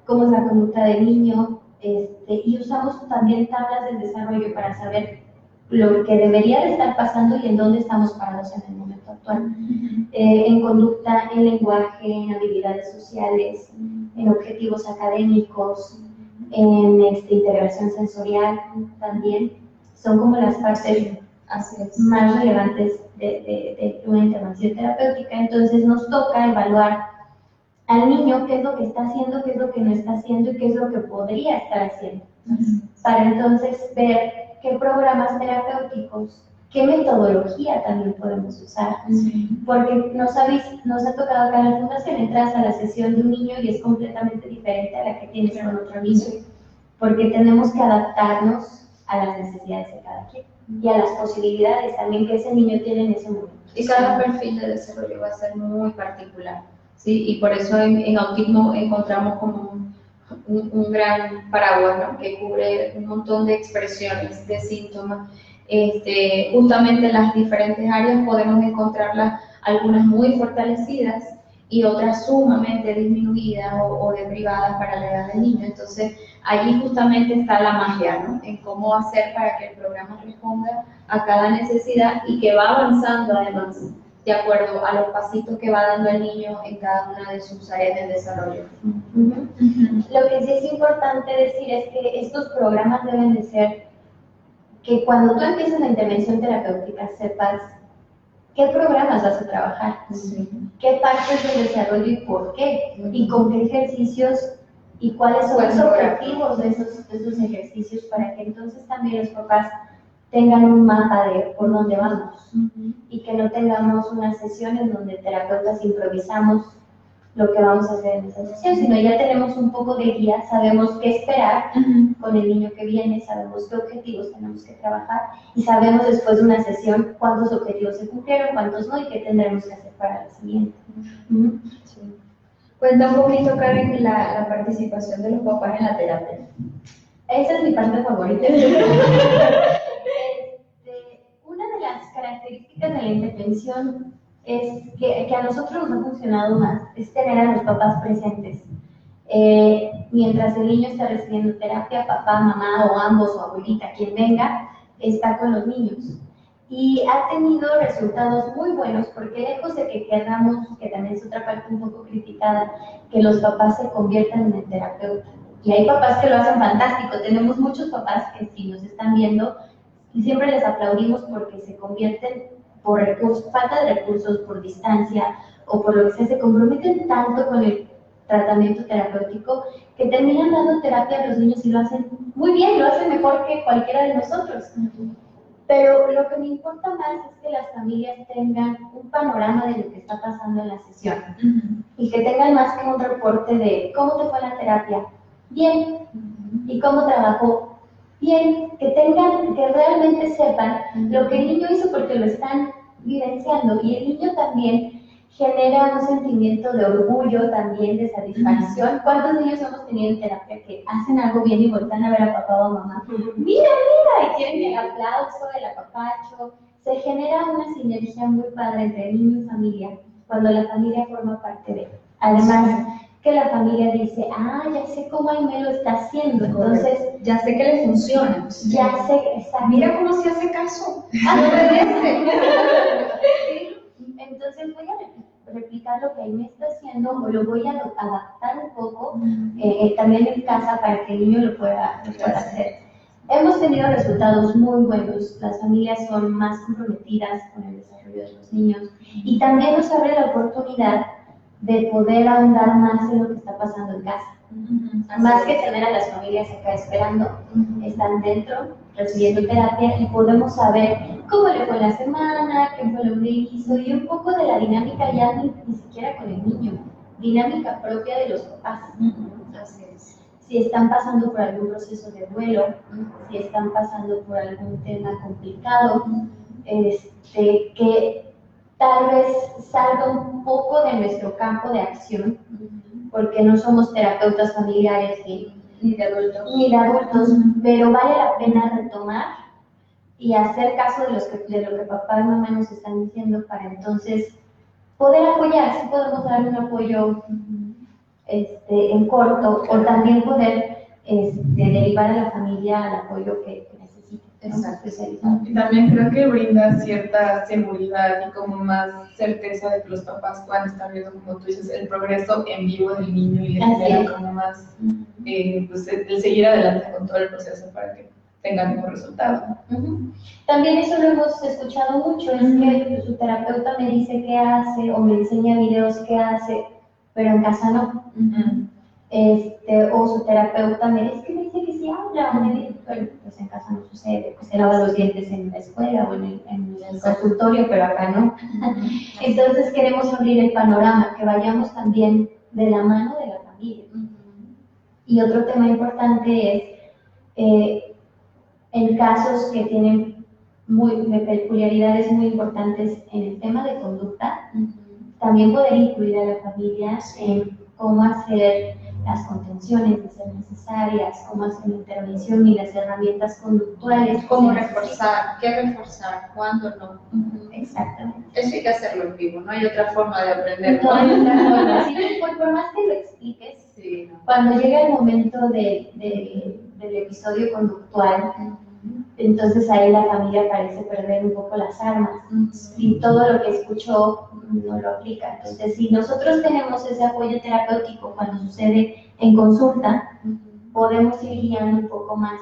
cómo es la conducta del niño, y usamos también tablas de desarrollo para saber lo que debería de estar pasando y en dónde estamos parados en el momento actual. En conducta, en lenguaje, en habilidades sociales, en objetivos académicos, en integración sensorial también. Son como las partes más relevantes de una intervención terapéutica. Entonces nos toca evaluar al niño qué es lo que está haciendo, qué es lo que no está haciendo y qué es lo que podría estar haciendo. Para entonces ver qué programas terapéuticos, qué metodología también podemos usar. Porque nos ha tocado acá en la fundación, entras a la sesión de un niño y es completamente diferente a la que tienes con otro niño. Porque tenemos que adaptarnos a las necesidades de cada quien y a las posibilidades también que ese niño tiene en ese momento. Y cada perfil de desarrollo va a ser muy particular, ¿sí? Y por eso en autismo encontramos como un gran paraguas, ¿no? Que cubre un montón de expresiones, de síntomas. Justamente en las diferentes áreas podemos encontrarlas, algunas muy fortalecidas y otras sumamente disminuidas o deprivadas para la edad del niño. Entonces, allí justamente está la magia, ¿no? En cómo hacer para que el programa responda a cada necesidad y que va avanzando además de acuerdo a los pasitos que va dando el niño en cada una de sus áreas de desarrollo. Lo que sí es importante decir es que estos programas deben de ser que cuando tú empieces la intervención terapéutica sepas qué programas vas a trabajar, qué partes del desarrollo y por qué, y con qué ejercicios y cuáles son los objetivos de esos ejercicios, para que entonces también los papás tengan un mapa de por dónde vamos y que no tengamos una sesión en donde terapeutas improvisamos lo que vamos a hacer en esa sesión, sino ya tenemos un poco de guía, sabemos qué esperar con el niño que viene, sabemos qué objetivos tenemos que trabajar y sabemos después de una sesión cuántos objetivos se cumplieron, cuántos no y qué tendremos que hacer para la siguiente. Sí. Cuenta un poquito, Karen, la participación de los papás en la terapia. Esa es mi parte favorita. Una de las características de la intervención es que a nosotros nos ha funcionado más, es tener a los papás presentes. Mientras el niño está recibiendo terapia, papá, mamá o ambos o abuelita, quien venga, está con los niños. Y ha tenido resultados muy buenos porque lejos de que queramos, que también es otra parte un poco criticada, que los papás se conviertan en el terapeuta. Y hay papás que lo hacen fantástico. Tenemos muchos papás que si nos están viendo y siempre les aplaudimos porque se convierten por recursos, falta de recursos, por distancia o por lo que sea, se comprometen tanto con el tratamiento terapéutico que terminan dando terapia a los niños y lo hacen muy bien, lo hacen mejor que cualquiera de nosotros. Pero lo que me importa más es que las familias tengan un panorama de lo que está pasando en la sesión y que tengan más que un reporte de cómo te fue la terapia, bien, y cómo trabajó, bien, que realmente sepan lo que el niño hizo porque lo están vivenciando y el niño también genera un sentimiento de orgullo, también de satisfacción. ¿Cuántos niños hemos tenido en terapia que hacen algo bien y voltean a ver a papá o a mamá? Mira, y quieren el aplauso, el apapacho. Se genera una sinergia muy padre entre niño y familia cuando la familia forma parte de él. Además, que la familia dice, ya sé cómo Aimé lo está haciendo, entonces ya sé que le funciona. Ya sé, exacto. Mira cómo se hace caso. Entonces voy a replicar lo que Aimé está haciendo o lo voy a adaptar un poco también en casa para que el niño lo pueda hacer. Hemos tenido resultados muy buenos, las familias son más comprometidas con el desarrollo de los niños y también nos abre la oportunidad de poder ahondar más en lo que está pasando en casa. Más que tener a las familias acá esperando, están dentro, recibiendo terapia y podemos saber cómo le fue la semana, qué fue lo que hizo y un poco de la dinámica ya ni siquiera con el niño, dinámica propia de los papás. Así es. Si están pasando por algún proceso de duelo, si están pasando por algún tema complicado, que tal vez salga un poco de nuestro campo de acción, porque no somos terapeutas familiares ni de adultos, pero vale la pena retomar y hacer caso de lo que papá y mamá nos están diciendo para entonces poder apoyar, si podemos dar un apoyo en corto o también poder derivar a la familia al apoyo que necesite. Exacto. Y también creo que brinda cierta seguridad y como más certeza de que los papás puedan estar viendo, como tú dices, el progreso en vivo del niño y les genera como más pues, el seguir adelante con todo el proceso para que tengan mejor resultado. También eso lo hemos escuchado mucho, es que su terapeuta me dice qué hace o me enseña videos qué hace, pero en casa no. O su terapeuta me dice que sí habla, pero pues en casa no sucede, pues se lava los dientes en la escuela o en el consultorio, pero acá no. Entonces queremos abrir el panorama, que vayamos también de la mano de la familia. Y otro tema importante es, en casos que tienen peculiaridades muy importantes en el tema de conducta, también poder incluir a la familia en cómo hacer las contenciones de ser necesarias, cómo hacer la intervención y las herramientas conductuales. Cómo reforzar, qué reforzar, cuándo no. Exactamente. Eso hay que hacerlo en vivo, no hay otra forma de aprender. No hay otra forma. Sí, por más que lo expliques, cuando llega el momento del episodio conductual, entonces ahí la familia parece perder un poco las armas y todo lo que escuchó no lo aplica. Entonces, si nosotros tenemos ese apoyo terapéutico cuando sucede en consulta, podemos ir guiando un poco más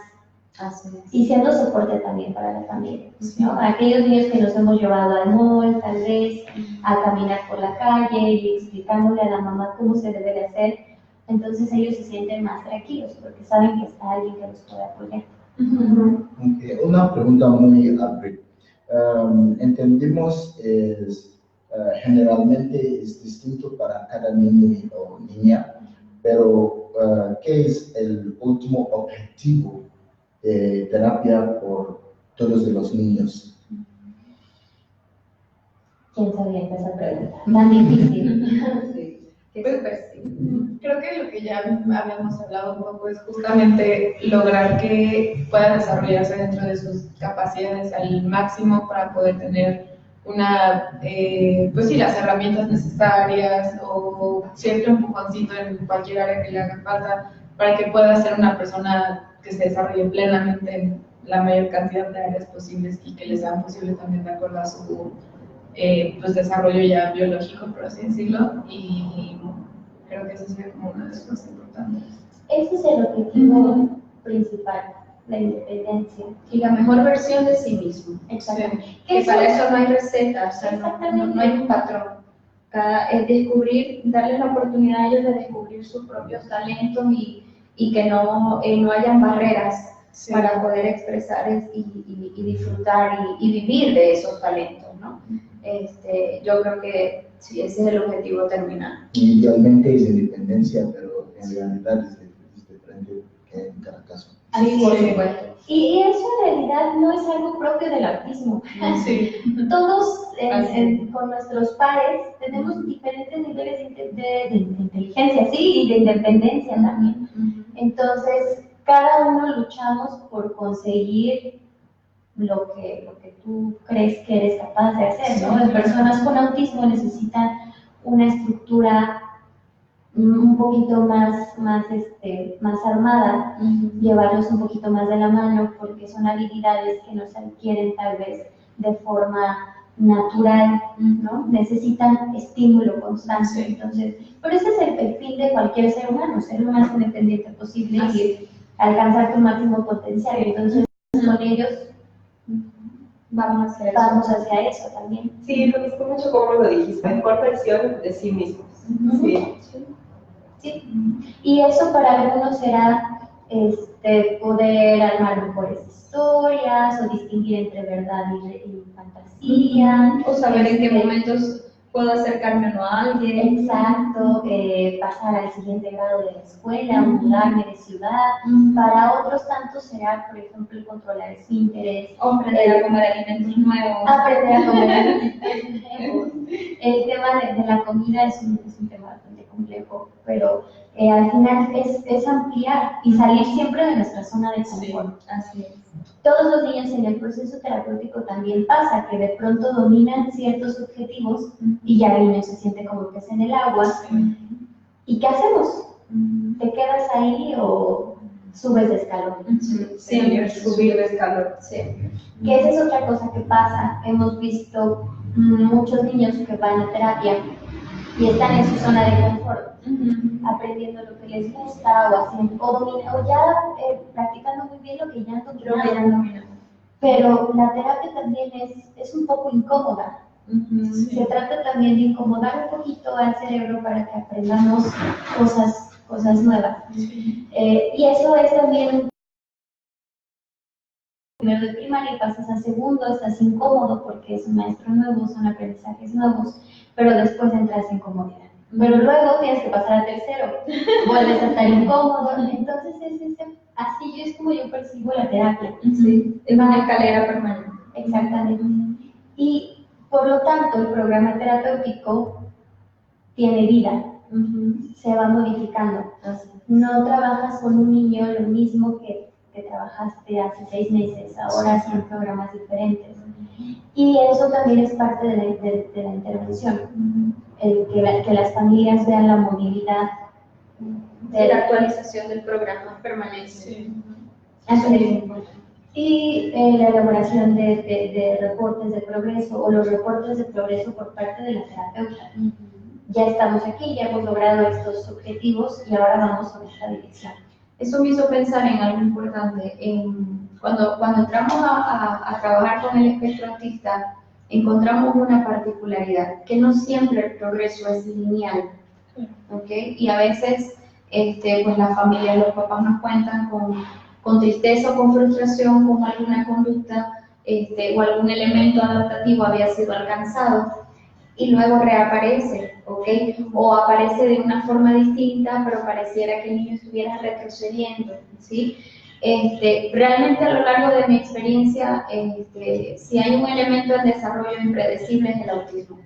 y siendo soporte también para la familia, ¿no? Aquellos niños que nos hemos llevado al mall, tal vez, a caminar por la calle y explicándole a la mamá cómo se debe de hacer, entonces ellos se sienten más tranquilos porque saben que está alguien que los puede apoyar. Okay, una pregunta muy amplia. Entendemos generalmente es distinto para cada niño o niña, pero ¿qué es el último objetivo de terapia por todos los niños? ¿Quién sabía esa pregunta? Tan difícil. Creo que lo que ya habíamos hablado un poco es justamente lograr que pueda desarrollarse dentro de sus capacidades al máximo para poder tener pues sí, las herramientas necesarias o cierto empujoncito en cualquier área que le haga falta para que pueda ser una persona que se desarrolle plenamente en la mayor cantidad de áreas posibles y que les sean posibles también de acuerdo a su pues desarrollo ya biológico, por así decirlo, y creo que eso sería como una de las cosas importantes. Ese es el objetivo principal, la independencia. Y la mejor versión de sí mismo. Exactamente. Que para eso no hay receta, o sea, no hay un patrón. Es descubrir, darles la oportunidad a ellos de descubrir sus propios talentos y que no hayan barreras para poder expresar y disfrutar y vivir de esos talentos, ¿no? Yo creo que sí, ese es el objetivo terminal. Idealmente es independencia, pero en realidad es diferente en cada caso. Sí, por supuesto. Y eso en realidad no es algo propio del autismo. Sí. Todos con nuestros pares tenemos diferentes niveles de inteligencia, sí, y de independencia también. Entonces, cada uno luchamos por conseguir lo que tú crees que eres capaz de hacer, ¿no? Las personas con autismo necesitan una estructura un poquito más armada, llevarlos un poquito más de la mano, porque son habilidades que no se adquieren tal vez de forma natural, ¿no? Necesitan estímulo constante. Entonces, pero ese es el fin de cualquier ser humano, ser lo más independiente posible y alcanzar tu máximo potencial. Entonces, con ellos vamos hacia eso también. Sí, me gustó mucho cómo lo dijiste, mejor versión de sí mismos. Sí. Y eso para algunos será poder armar mejores historias o distinguir entre verdad y fantasía. O saber en qué momentos puedo acercarme o no a alguien. Exacto, pasar al siguiente grado de la escuela, mudarme de ciudad. Para otros tantos será, por ejemplo, controlar su interés. O aprender a comer alimentos nuevos. Aprender a comer alimentos nuevos. El tema de la comida es un tema bastante complejo, pero al final es ampliar y salir siempre de nuestra zona de confort. Así es. Todos los niños en el proceso terapéutico también pasa que de pronto dominan ciertos objetivos y ya el niño se siente como que es en el agua. ¿Y qué hacemos? ¿Te quedas ahí o subes de escalón? Sí, subir de escalón. Sí. Que esa es otra cosa que pasa. Hemos visto muchos niños que van a terapia y están en su zona de confort, aprendiendo lo que les gusta o ya practicando muy bien lo que ya han dominado. Pero la terapia también es un poco incómoda. Se trata también de incomodar un poquito al cerebro para que aprendamos cosas nuevas. Y eso es también primero de primaria y pasas a segundo, estás incómodo porque es un maestro nuevo, son aprendizajes nuevos, pero después entras en comodidad. Pero luego tienes que pasar a tercero, vuelves a estar incómodo, entonces así es como yo percibo la terapia. Sí, es una escalera permanente. Exactamente. Y por lo tanto el programa terapéutico tiene vida, se va modificando. No trabajas con un niño lo mismo que trabajaste hace 6 meses, ahora son programas diferentes. Y eso también es parte de la intervención, que las familias vean la movilidad de la actualización del programa permanente. Sí. Así es. Y la elaboración de reportes de progreso o los reportes de progreso por parte de la terapeuta. Ya estamos aquí, ya hemos logrado estos objetivos y ahora vamos a esta dirección. Eso me hizo pensar en algo importante. Cuando entramos a trabajar con el espectro autista, encontramos una particularidad, que no siempre el progreso es lineal, ¿okay? Y a veces pues la familia, los papás nos cuentan con con tristeza o con frustración, como alguna conducta o algún elemento adaptativo había sido alcanzado y luego reaparece, ¿ok? O aparece de una forma distinta, pero pareciera que el niño estuviera retrocediendo, ¿sí? Realmente a lo largo de mi experiencia, si hay un elemento en desarrollo impredecible es el autismo,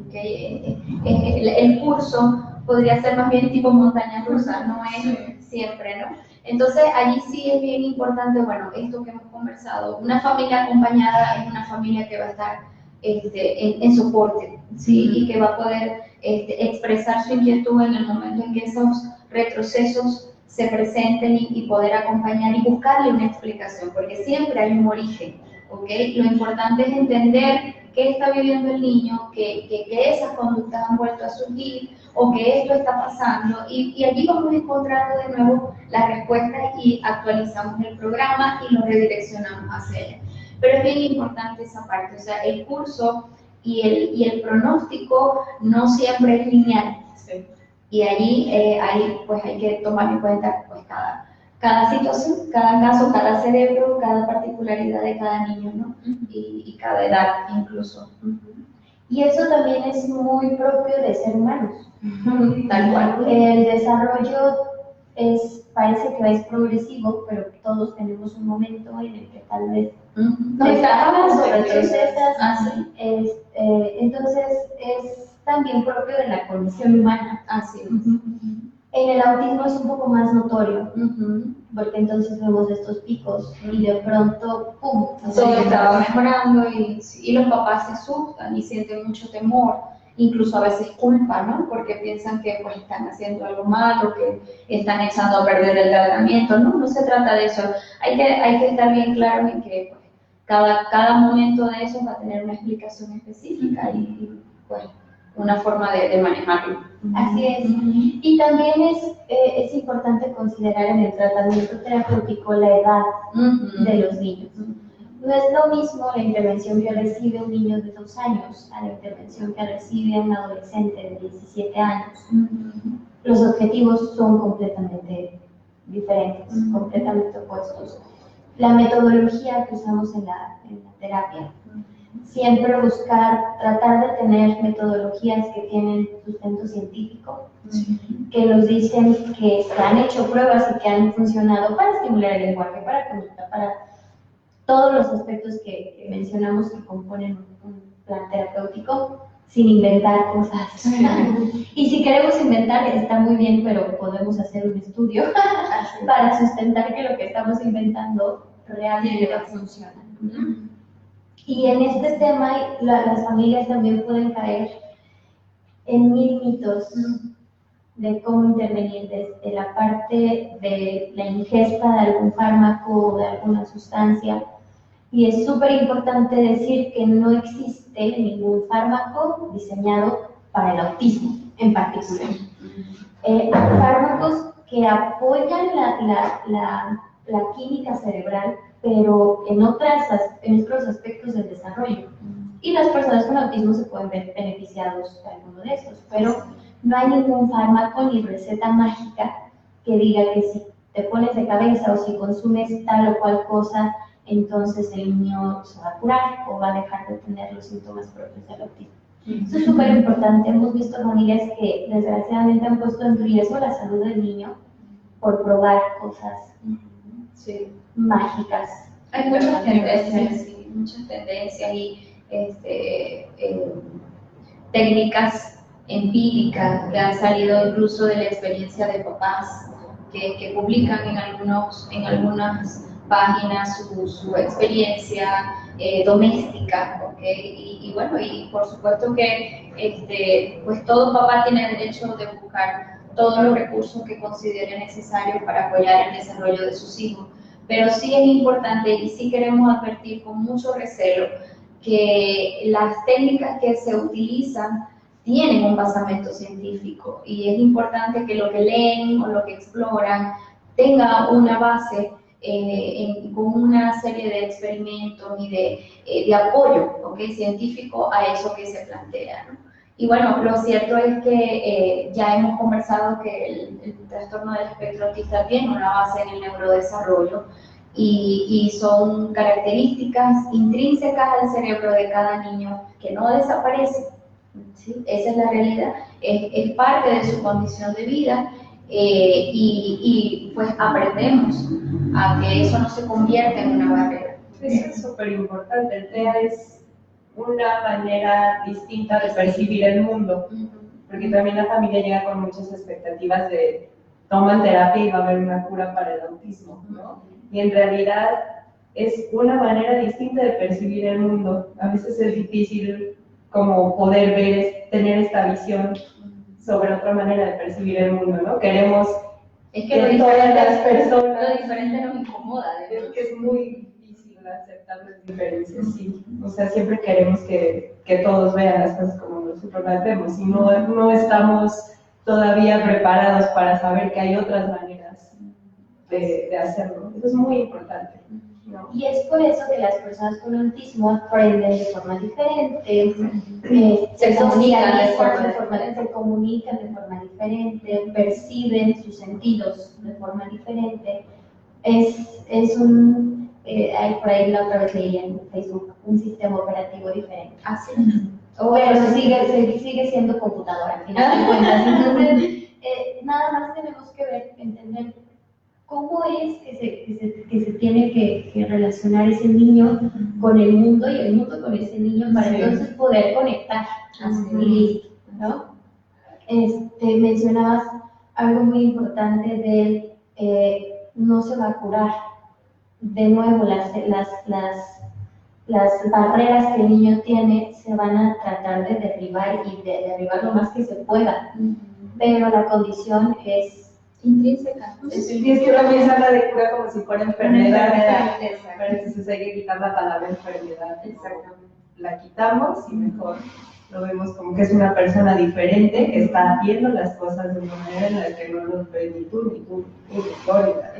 ¿okay? El curso podría ser más bien tipo montaña rusa, no es siempre, ¿no? Entonces allí sí es bien importante, bueno, esto que hemos conversado, una familia acompañada es una familia que va a estar en soporte, ¿sí? Y que va a poder expresar su inquietud en el momento en que esos retrocesos se presenten y poder acompañar y buscarle una explicación, porque siempre hay un origen, ¿ok? Lo importante es entender qué está viviendo el niño, que esas conductas han vuelto a surgir o que esto está pasando y allí vamos encontrando de nuevo las respuestas y actualizamos el programa y lo redireccionamos hacia ella. Pero es bien importante esa parte, o sea, el curso y el pronóstico no siempre es lineal. Sí. Y allí pues hay que tomar en cuenta pues, cada situación, cada caso, cada cerebro, cada particularidad de cada niño, ¿no? Y cada edad incluso. Y eso también es muy propio de ser humanos. Tal cual. El desarrollo parece que es progresivo, pero todos tenemos un momento en el que tal vez nos escapamos o retrocesas. Así. Entonces es también propio de la condición humana. Así es. En el autismo es un poco más notorio, porque entonces vemos estos picos y de pronto, ¡pum! Todo estaba mejorando y los papás se asustan y sienten mucho temor, incluso a veces culpa, ¿no? Porque piensan que pues están haciendo algo malo, que están echando a perder el tratamiento, ¿no? No se trata de eso. Hay que estar bien claro en que pues, cada momento de eso va a tener una explicación específica y pues una forma de manejarlo. Así es. Y también es importante considerar en el tratamiento terapéutico la edad de los niños. No es lo mismo la intervención que recibe un niño de 2 años a la intervención que recibe un adolescente de 17 años. Los objetivos son completamente diferentes, completamente opuestos. La metodología que usamos en la terapia, siempre tratar de tener metodologías que tienen sustento científico, que nos dicen que se han hecho pruebas y que han funcionado para estimular el lenguaje, para conducta, para todos los aspectos que mencionamos que componen un plan terapéutico, sin inventar cosas. Y si queremos inventar, está muy bien, pero podemos hacer un estudio para sustentar que lo que estamos inventando realmente funciona. Y en este tema, las familias también pueden caer en 1000 mitos de cómo intervenir desde la parte de la ingesta de algún fármaco o de alguna sustancia. Y es súper importante decir que no existe ningún fármaco diseñado para el autismo en particular. Fármacos que apoyan la química cerebral, pero en otros aspectos del desarrollo. Y las personas con autismo se pueden ver beneficiados de alguno de estos, pero no hay ningún fármaco ni receta mágica que diga que si te pones de cabeza o si consumes tal o cual cosa, entonces el niño se va a curar o va a dejar de tener los síntomas propios del autismo. Eso es súper importante. Hemos visto familias que desgraciadamente han puesto en riesgo la salud del niño por probar cosas mágicas. Hay muchas tendencias, muchas tendencias y técnicas empíricas que han salido incluso de la experiencia de papás que publican en algunas páginas su experiencia doméstica, ¿okay? Y bueno, y por supuesto que pues todo papá tiene derecho de buscar todos los recursos que considere necesarios para apoyar el desarrollo de sus hijos. Pero sí es importante y sí queremos advertir con mucho recelo que las técnicas que se utilizan tienen un basamento científico y es importante que lo que leen o lo que exploran tenga una base con una serie de experimentos y de apoyo, ¿okay? Científico a eso que se plantea, ¿no? Y bueno, lo cierto es que ya hemos conversado que el trastorno del espectro autista tiene una base en el neurodesarrollo y son características intrínsecas al cerebro de cada niño que no desaparecen. ¿Sí? Esa es la realidad, es parte de su condición de vida y pues aprendemos a que eso no se convierta en una barrera. Eso es súper importante, el TEA es una manera distinta de percibir el mundo, porque también la familia llega con muchas expectativas de toman terapia y va a haber una cura para el autismo, ¿no? Y en realidad es una manera distinta de percibir el mundo. A veces es difícil como poder ver, tener esta visión sobre otra manera de percibir el mundo, ¿no? Queremos que todas las personas... Lo diferente nos incomoda. Es que es muy difícil aceptar las diferencias, sí. O sea, siempre queremos que todos vean las cosas como nosotros las vemos y no estamos todavía preparados para saber que hay otras maneras de hacerlo. Eso es muy importante, ¿no? Y es por eso que las personas con autismo aprenden de forma diferente, Se comunican de se comunican de forma diferente, perciben sus sentidos de forma diferente. Es un, por ahí la otra vez leí en Facebook, un sistema operativo diferente. Así. Pero sigue siendo computadora, al final de cuentas. Entonces, nada más tenemos que ver, entender cómo es que se tiene que relacionar ese niño con el mundo y el mundo con ese niño para entonces poder conectar. Y listo, ¿no? Mencionabas algo muy importante de no se va a curar. De nuevo, las barreras que el niño tiene se van a tratar de derribar y de derribar lo más que se pueda, pero la condición es intrínseca. Y es que también se habla de cura como si fuera enfermedad, pero entonces hay que quitar la palabra enfermedad. La quitamos y mejor lo vemos como que es una persona diferente que está viendo las cosas de una manera en la que no los ve ni tú, ni Florida.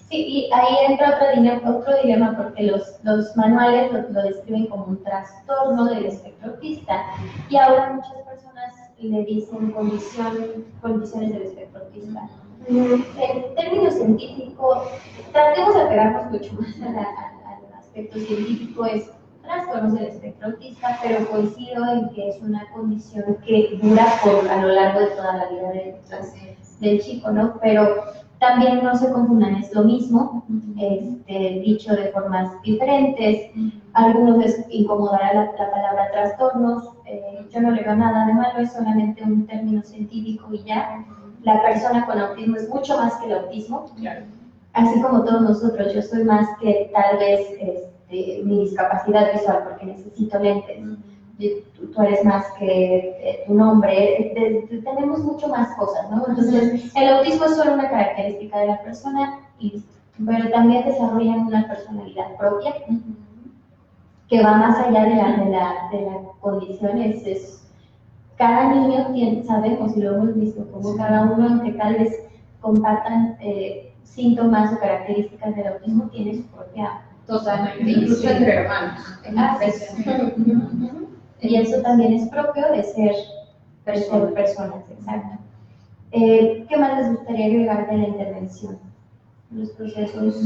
Sí, y ahí entra otro dilema porque los manuales lo describen como un trastorno del espectro autista y ahora muchas personas le dicen condiciones del espectro autista. En términos científicos, tratemos de apegarnos mucho más al aspecto científico, es trastornos del espectro autista, pero coincido en que es una condición que dura a lo largo de toda la vida del chico, ¿no? Pero también no se confundan, es lo mismo, dicho de formas diferentes. Algunos les incomodará la palabra trastornos, yo no le veo nada de malo, es solamente un término científico y ya. La persona con autismo es mucho más que el autismo, así como todos nosotros. Yo soy más que tal vez mi discapacidad visual porque necesito lentes. Tú eres más que tu nombre, tenemos mucho más cosas, ¿no? Entonces, el autismo es solo una característica de la persona, pero también desarrollan una personalidad propia que va más allá de la condición. Cada niño sabemos y lo hemos visto, como cada uno, aunque tal vez compartan síntomas o características del autismo, tiene su propia. Totalmente, incluso entre hermanos. Y eso también es propio de ser personas, exacto. ¿Qué más les gustaría agregar de la intervención? Los procesos.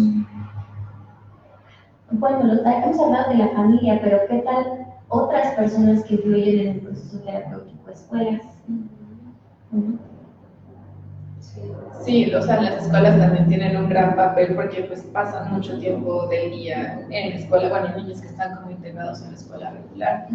Bueno, hemos hablado de la familia, pero ¿qué tal otras personas que influyen en el proceso terapéutico? Escuelas. Sí, o sea, las escuelas también tienen un gran papel porque pues pasan mucho tiempo del día en la escuela, bueno, hay niños que están como integrados en la escuela regular.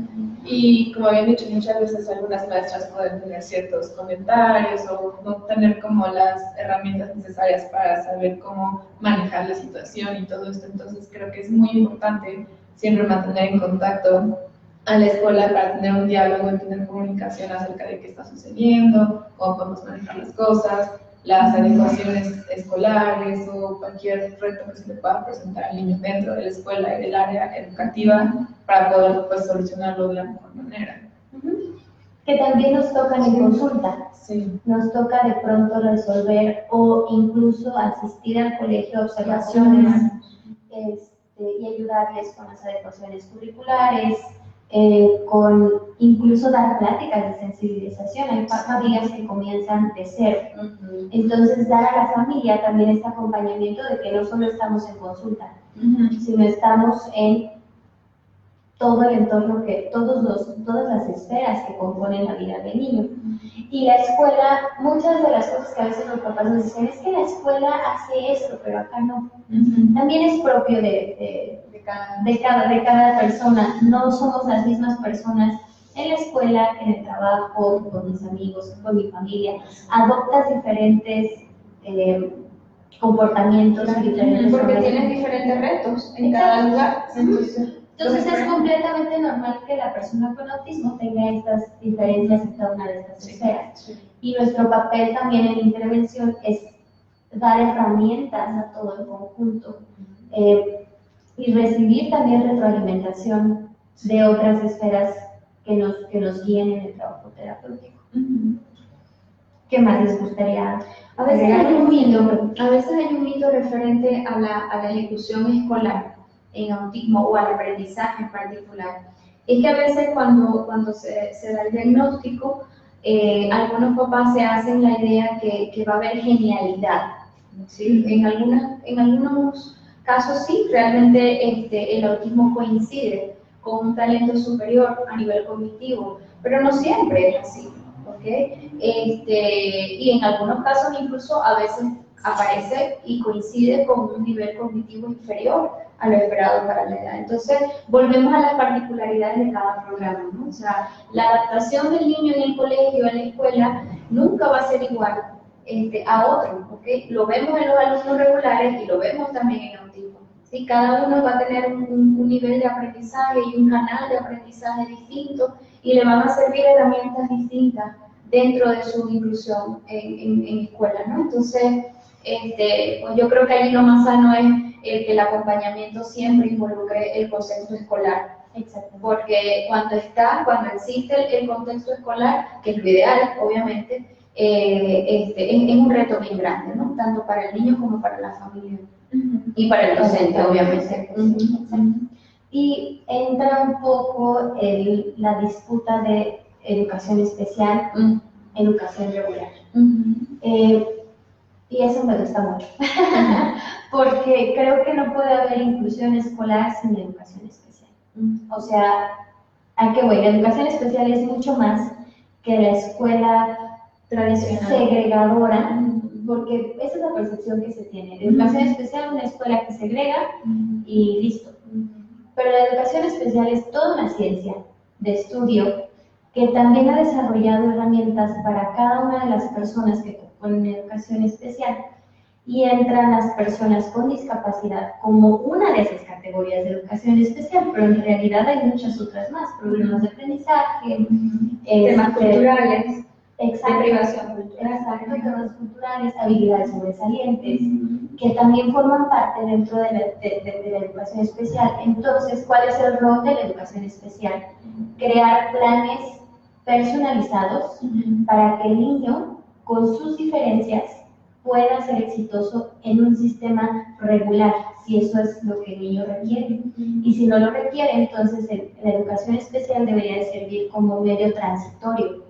Y como habían dicho, muchas veces algunas maestras pueden tener ciertos comentarios o no tener como las herramientas necesarias para saber cómo manejar la situación y todo esto. Entonces creo que es muy importante siempre mantener en contacto a la escuela para tener un diálogo y tener comunicación acerca de qué está sucediendo, cómo podemos manejar las cosas, las adecuaciones escolares o cualquier reto que se le pueda presentar al niño dentro de la escuela y del área educativa para poder pues, solucionarlo de la mejor manera. Que también nos tocan en consulta. Sí. Nos toca de pronto resolver o incluso asistir al colegio a observaciones y ayudarles con las adecuaciones curriculares, con incluso dar pláticas de sensibilización. Hay familias que comienzan de cero. Entonces, dar a la familia también este acompañamiento de que no solo estamos en consulta, sino estamos en todo el entorno, todas las esferas que componen la vida del niño. Y la escuela, muchas de las cosas que a veces los papás nos dicen, es que la escuela hace esto, pero acá no. También es propio de cada persona. No somos las mismas personas en la escuela, en el trabajo, con mis amigos, con mi familia. Adoptas diferentes comportamientos y diferentes porque tienes diferentes retos en cada lugar. Entonces es completamente normal que la persona con autismo tenga estas diferencias en cada una de estas esferas. Y nuestro papel también en intervención es dar herramientas a todo el conjunto y recibir también retroalimentación de otras esferas que nos guíen en el trabajo terapéutico. ¿Qué más les gustaría? A veces hay un mito referente a la ejecución escolar en autismo o al aprendizaje en particular. Es que a veces cuando se da el diagnóstico, algunos papás se hacen la idea que va a haber genialidad, ¿sí? En algunos casos sí, realmente el autismo coincide con un talento superior a nivel cognitivo, pero no siempre es así, ¿ok? Y en algunos casos incluso a veces aparece y coincide con un nivel cognitivo inferior a lo esperado para la edad. Entonces, volvemos a las particularidades de cada programa, ¿no? O sea, la adaptación del niño en el colegio, en la escuela, nunca va a ser igual a otro, ¿ok? Lo vemos en los alumnos regulares y lo vemos también en autismo. ¿Sí? Cada uno va a tener un nivel de aprendizaje y un canal de aprendizaje distinto y le van a servir herramientas distintas dentro de su inclusión en escuela, ¿no? Entonces, pues yo creo que allí lo más sano es que el acompañamiento siempre involucre el contexto escolar. Exacto. Porque cuando existe el contexto escolar, que es lo ideal, obviamente, es un reto bien grande, ¿no? Tanto para el niño como para la familia. Y para el docente, obviamente. Y entra un poco la disputa de educación especial, educación regular. Y eso me gusta mucho, porque creo que no puede haber inclusión escolar sin educación especial. O sea, la educación especial es mucho más que la escuela tradicional segregadora, porque esa es la percepción que se tiene. La educación especial es una escuela que segrega y listo. Pero la educación especial es toda una ciencia de estudio que también ha desarrollado herramientas para cada una de las personas que componen educación especial, y entran las personas con discapacidad como una de esas categorías de educación especial, pero en realidad hay muchas otras más: problemas de aprendizaje, temas culturales, exacto, privación cultural, exacto, temas culturales, habilidades sobresalientes, que también forman parte dentro de la educación especial. Entonces, ¿cuál es el rol de la educación especial? Crear planes personalizados para que el niño, con sus diferencias, pueda ser exitoso en un sistema regular, si eso es lo que el niño requiere. Y si no lo requiere, entonces la educación especial debería de servir como medio transitorio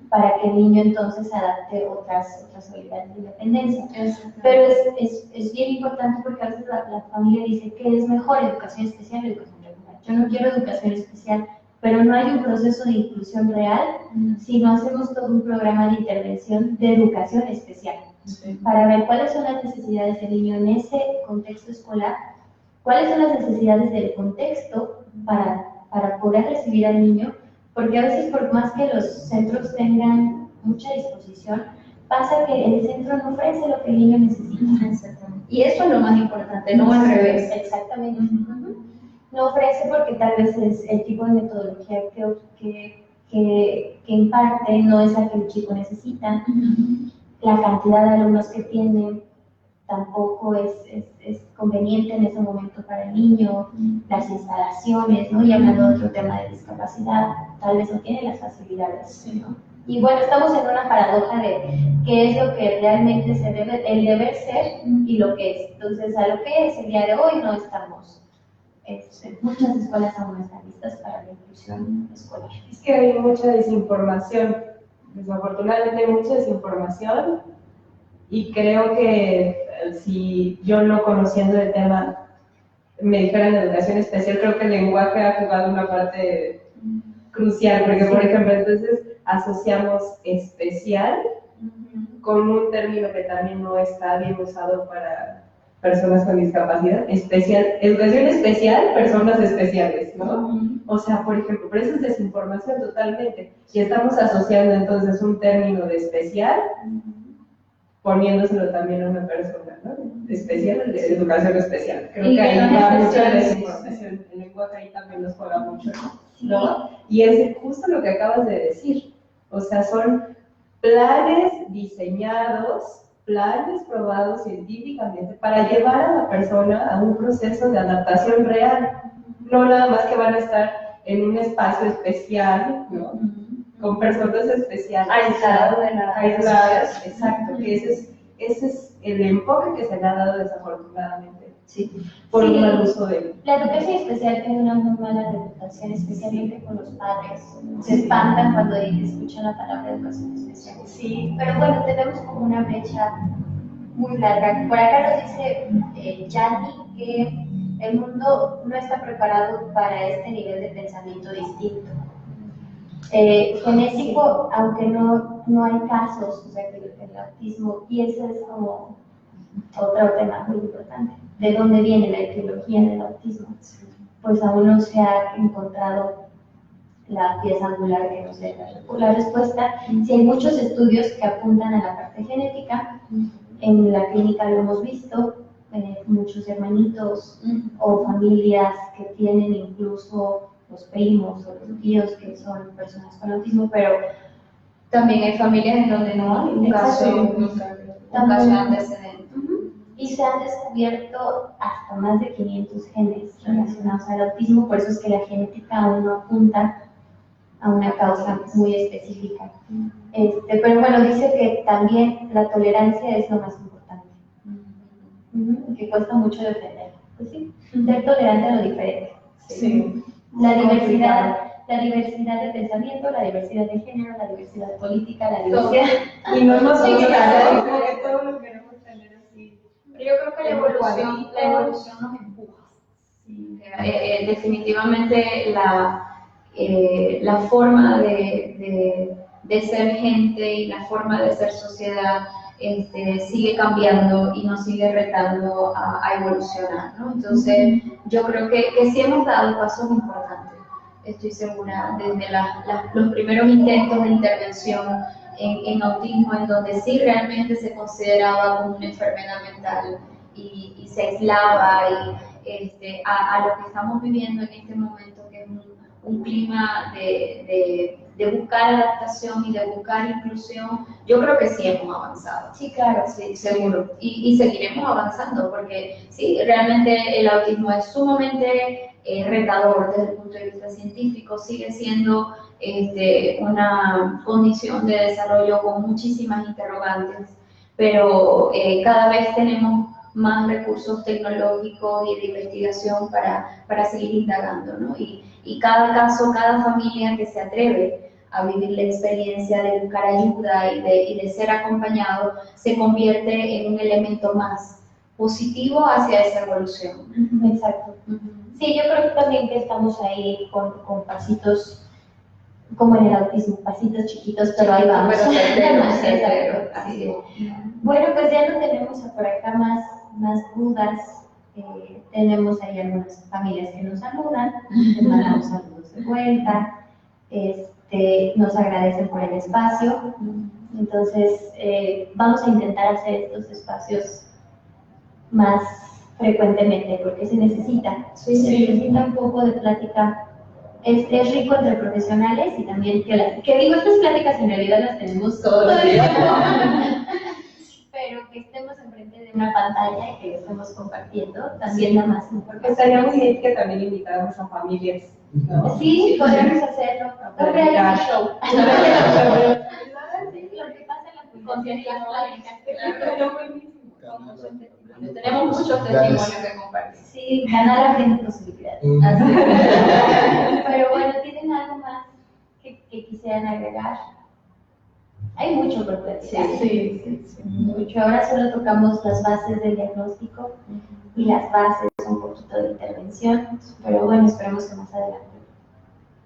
para que el niño entonces adapte otras habilidades de independencia. Pero es bien importante, porque a veces la familia dice que es mejor educación especial o educación regular. Yo no quiero educación especial, pero no hay un proceso de inclusión real si no hacemos todo un programa de intervención de educación especial, para ver cuáles son las necesidades del niño en ese contexto escolar, cuáles son las necesidades del contexto para poder recibir al niño, porque a veces, por más que los centros tengan mucha disposición, pasa que el centro no ofrece lo que el niño necesita. Y eso es lo más importante, no al revés. Exactamente. No ofrece porque tal vez el tipo de metodología que imparte no es la que el chico necesita. La cantidad de alumnos que tiene tampoco es conveniente en ese momento para el niño. Las instalaciones, ¿no? Y hablando de otro tema de discapacidad, tal vez no tiene las facilidades, ¿no? Y bueno, estamos en una paradoja de qué es lo que realmente el deber ser y lo que es. Entonces, a lo que es el día de hoy no estamos muchas escuelas aún no están listas para la inclusión escolar. Es que hay mucha desinformación, desafortunadamente hay mucha desinformación y creo que si yo no conociendo el tema me dijeran educación especial, creo que el lenguaje ha jugado una parte crucial, porque por ejemplo entonces asociamos especial con un término que también no está bien usado para personas con discapacidad, educación especial, personas especiales, ¿no? O sea, por ejemplo, pero eso es desinformación totalmente. Y estamos asociando entonces un término de especial, poniéndoselo también a una persona, ¿no? Especial, de educación especial. Creo que ahí va mucha desinformación. El lenguaje ahí también nos juega mucho, ¿no? Y es justo lo que acabas de decir. O sea, son planes diseñados, planes probados científicamente para llevar a la persona a un proceso de adaptación real. No nada más que van a estar en un espacio especial, ¿no? Con personas especiales. Aisladas, exacto. Que ese es el enfoque que se le ha dado desafortunadamente. Sí. Por un mal uso de... La educación especial tiene una muy mala reputación, especialmente con los padres. Se espantan cuando escuchan la palabra educación especial. Sí. Pero bueno, tenemos como una brecha muy larga. Por acá nos dice Yanni que el mundo no está preparado para este nivel de pensamiento distinto. Genético, aunque no hay casos, o sea, que el autismo, y ese es como otro tema muy importante. ¿De dónde viene la etiología del autismo? Pues aún no se ha encontrado la pieza angular que nos dé la respuesta. Sí hay muchos estudios que apuntan a la parte genética, en la clínica lo hemos visto, muchos hermanitos o familias que tienen incluso los primos o los tíos que son personas con autismo, pero también hay familias en donde no hay un caso de antecedente. Y se han descubierto hasta más de 500 genes relacionados al autismo, por eso es que la genética aún no apunta a una causa muy específica. Pero bueno, dice que también la tolerancia es lo más importante, que cuesta mucho defender. Pues sí, ser tolerante a lo diferente. Sí. La diversidad de pensamiento, la diversidad de género, la diversidad política, la diversidad... Y no nos gusta, como que todo lo queremos tener así. Yo creo que la evolución nos empuja. Sí. Definitivamente la forma de ser gente y la forma de ser sociedad sigue cambiando y nos sigue retando a evolucionar, ¿no? Entonces, yo creo que sí hemos dado pasos importantes, estoy segura, desde los primeros intentos de intervención en autismo, en donde sí realmente se consideraba como una enfermedad mental y se aislaba, y a lo que estamos viviendo en este momento, que es un clima de buscar adaptación y de buscar inclusión. Yo creo que sí hemos avanzado. Sí, claro. Sí, seguro. Y seguiremos avanzando, porque sí, realmente el autismo es sumamente retador desde el punto de vista científico, sigue siendo una condición de desarrollo con muchísimas interrogantes, pero cada vez tenemos más recursos tecnológicos y de investigación para seguir indagando, ¿no? Y cada caso, cada familia que se atreve a vivir la experiencia de buscar ayuda y de ser acompañado, se convierte en un elemento más positivo hacia esa evolución. Exacto. Sí, yo creo que también que estamos ahí con pasitos, como en el autismo, pasitos chiquitos, pero ahí vamos. Pero así es. Bueno, pues ya no tenemos por acá más dudas. Tenemos ahí algunas familias que nos saludan, les mandamos saludos de vuelta, nos agradecen por el espacio. Entonces, vamos a intentar hacer estos espacios más frecuentemente, porque se necesita, se necesita un poco de plática. Es rico entre profesionales y también que digo, estas pláticas en realidad las tenemos todos los días, pero que estemos enfrente de una pantalla y que estemos compartiendo también da más información. Estaría muy bien que también invitáramos a familias, ¿no? Sí, podríamos hacerlo. Un reality show. Lo que pasa en la fundación y las pláticas. Canal testimonio. Tenemos muchos testimonios que compartir. Sí, ganar abriendo posibilidades. Pero bueno, ¿tienen algo más que quisieran agregar? Hay mucho por platicar. Sí. Mucho. Ahora solo tocamos las bases del diagnóstico y las bases, un poquito de intervención, pero bueno, esperemos que más adelante.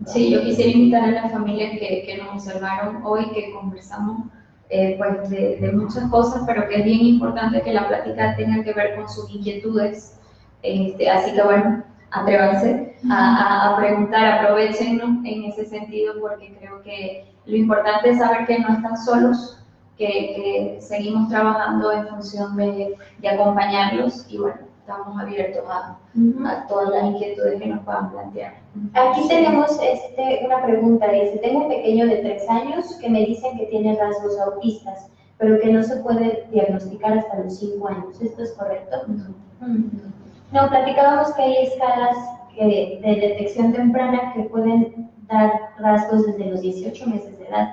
Sí, yo quisiera invitar a las familias que nos observaron hoy, que conversamos pues de muchas cosas, pero que es bien importante que la plática tenga que ver con sus inquietudes. Así que bueno, atrévanse a preguntar, aprovechennos en ese sentido, porque creo que lo importante es saber que no están solos, que seguimos trabajando en función de acompañarlos y bueno, estamos abiertos a todas las inquietudes que nos puedan plantear. Aquí tenemos una pregunta, dice, tengo un pequeño de 3 años que me dicen que tiene rasgos autistas, pero que no se puede diagnosticar hasta los 5 años. ¿Esto es correcto? No, platicábamos que hay escalas de detección temprana que pueden dar rasgos desde los 18 meses de edad.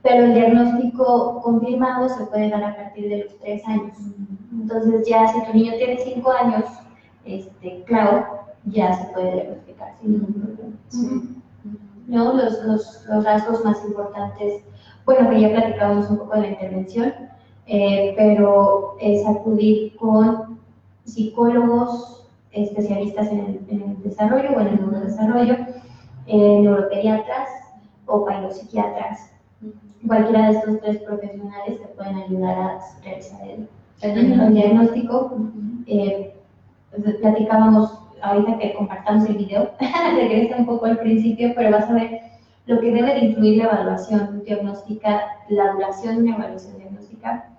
Pero el diagnóstico confirmado se puede dar a partir de los 3 años. Entonces ya si tu niño tiene 5 años, claro, ya se puede diagnosticar sin ningún problema. ¿No? Los rasgos más importantes, bueno, que ya platicábamos un poco de la intervención, pero es acudir con psicólogos especialistas en el desarrollo o en el neurodesarrollo, neuropediatras o psiquiatras. Cualquiera de estos 3 profesionales te pueden ayudar a realizar el diagnóstico. Platicábamos ahorita que compartamos el video, regresa un poco al principio, pero vas a ver lo que debe de incluir la evaluación diagnóstica, la duración de una evaluación diagnóstica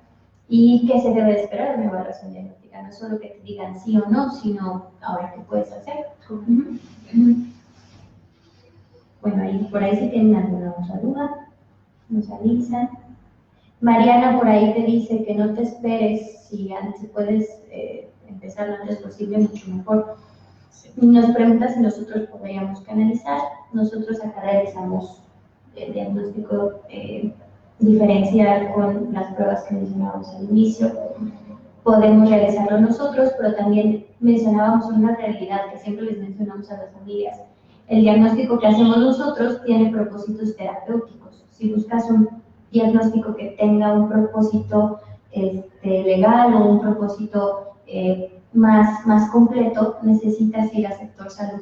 y qué se debe de esperar de una evaluación diagnóstica. No solo que te digan sí o no, sino ahora qué puedes hacer. Bueno, por ahí si tienen alguna otra duda, nos avisan. Mariana por ahí te dice que no te esperes, si puedes empezar lo antes posible, mucho mejor. Nos pregunta si nosotros podríamos canalizar. Nosotros acá realizamos el diagnóstico diferencial con las pruebas que mencionábamos al inicio. Podemos realizarlo nosotros, pero también mencionábamos una realidad que siempre les mencionamos a las familias. El diagnóstico que hacemos nosotros tiene propósitos terapéuticos. Si buscas un diagnóstico que tenga un propósito legal o un propósito más completo, necesitas ir al sector salud,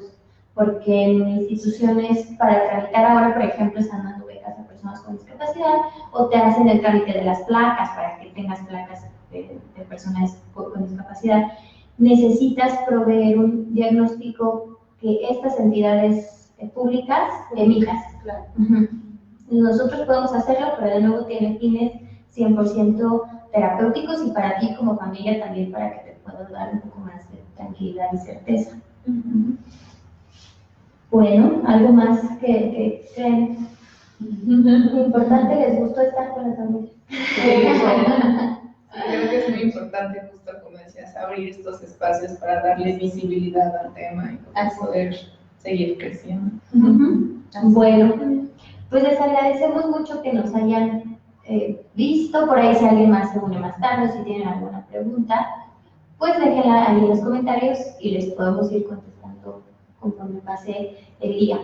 porque en instituciones para tramitar ahora, por ejemplo, están dando becas a personas con discapacidad o te hacen el trámite de las placas para que tengas placas de personas con discapacidad. Necesitas proveer un diagnóstico que estas entidades públicas emitan. Claro. Nosotros podemos hacerlo, pero de nuevo tiene fines 100% terapéuticos y para ti como familia también para que te pueda dar un poco más de tranquilidad y certeza. Bueno, algo más que creen importante, les gustó estar con la familia. Creo que es muy importante, justo como decías, abrir estos espacios para darle visibilidad al tema y poder seguir creciendo. Bueno, pues les agradecemos mucho que nos hayan visto. Por ahí si alguien más se une más tarde, si tienen alguna pregunta, pues déjenla ahí en los comentarios y les podemos ir contestando conforme pase el día.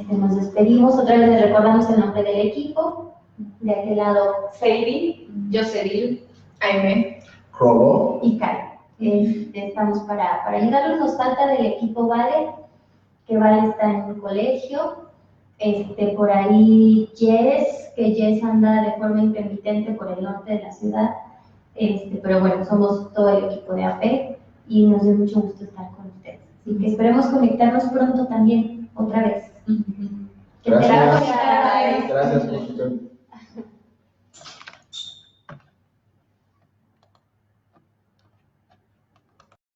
Nos despedimos, otra vez les recordamos el nombre del equipo. De aquel lado, Feiry, Jocelyn, Aime, Robo y Kai. Estamos para ayudarlos. Nos falta del equipo Vale, que Vale está en un colegio. Por ahí Jess, que Jess anda de forma intermitente por el norte de la ciudad. Pero bueno, somos todo el equipo de AP y nos dio mucho gusto estar con ustedes. Así que esperemos conectarnos pronto también, otra vez. Gracias. Gracias.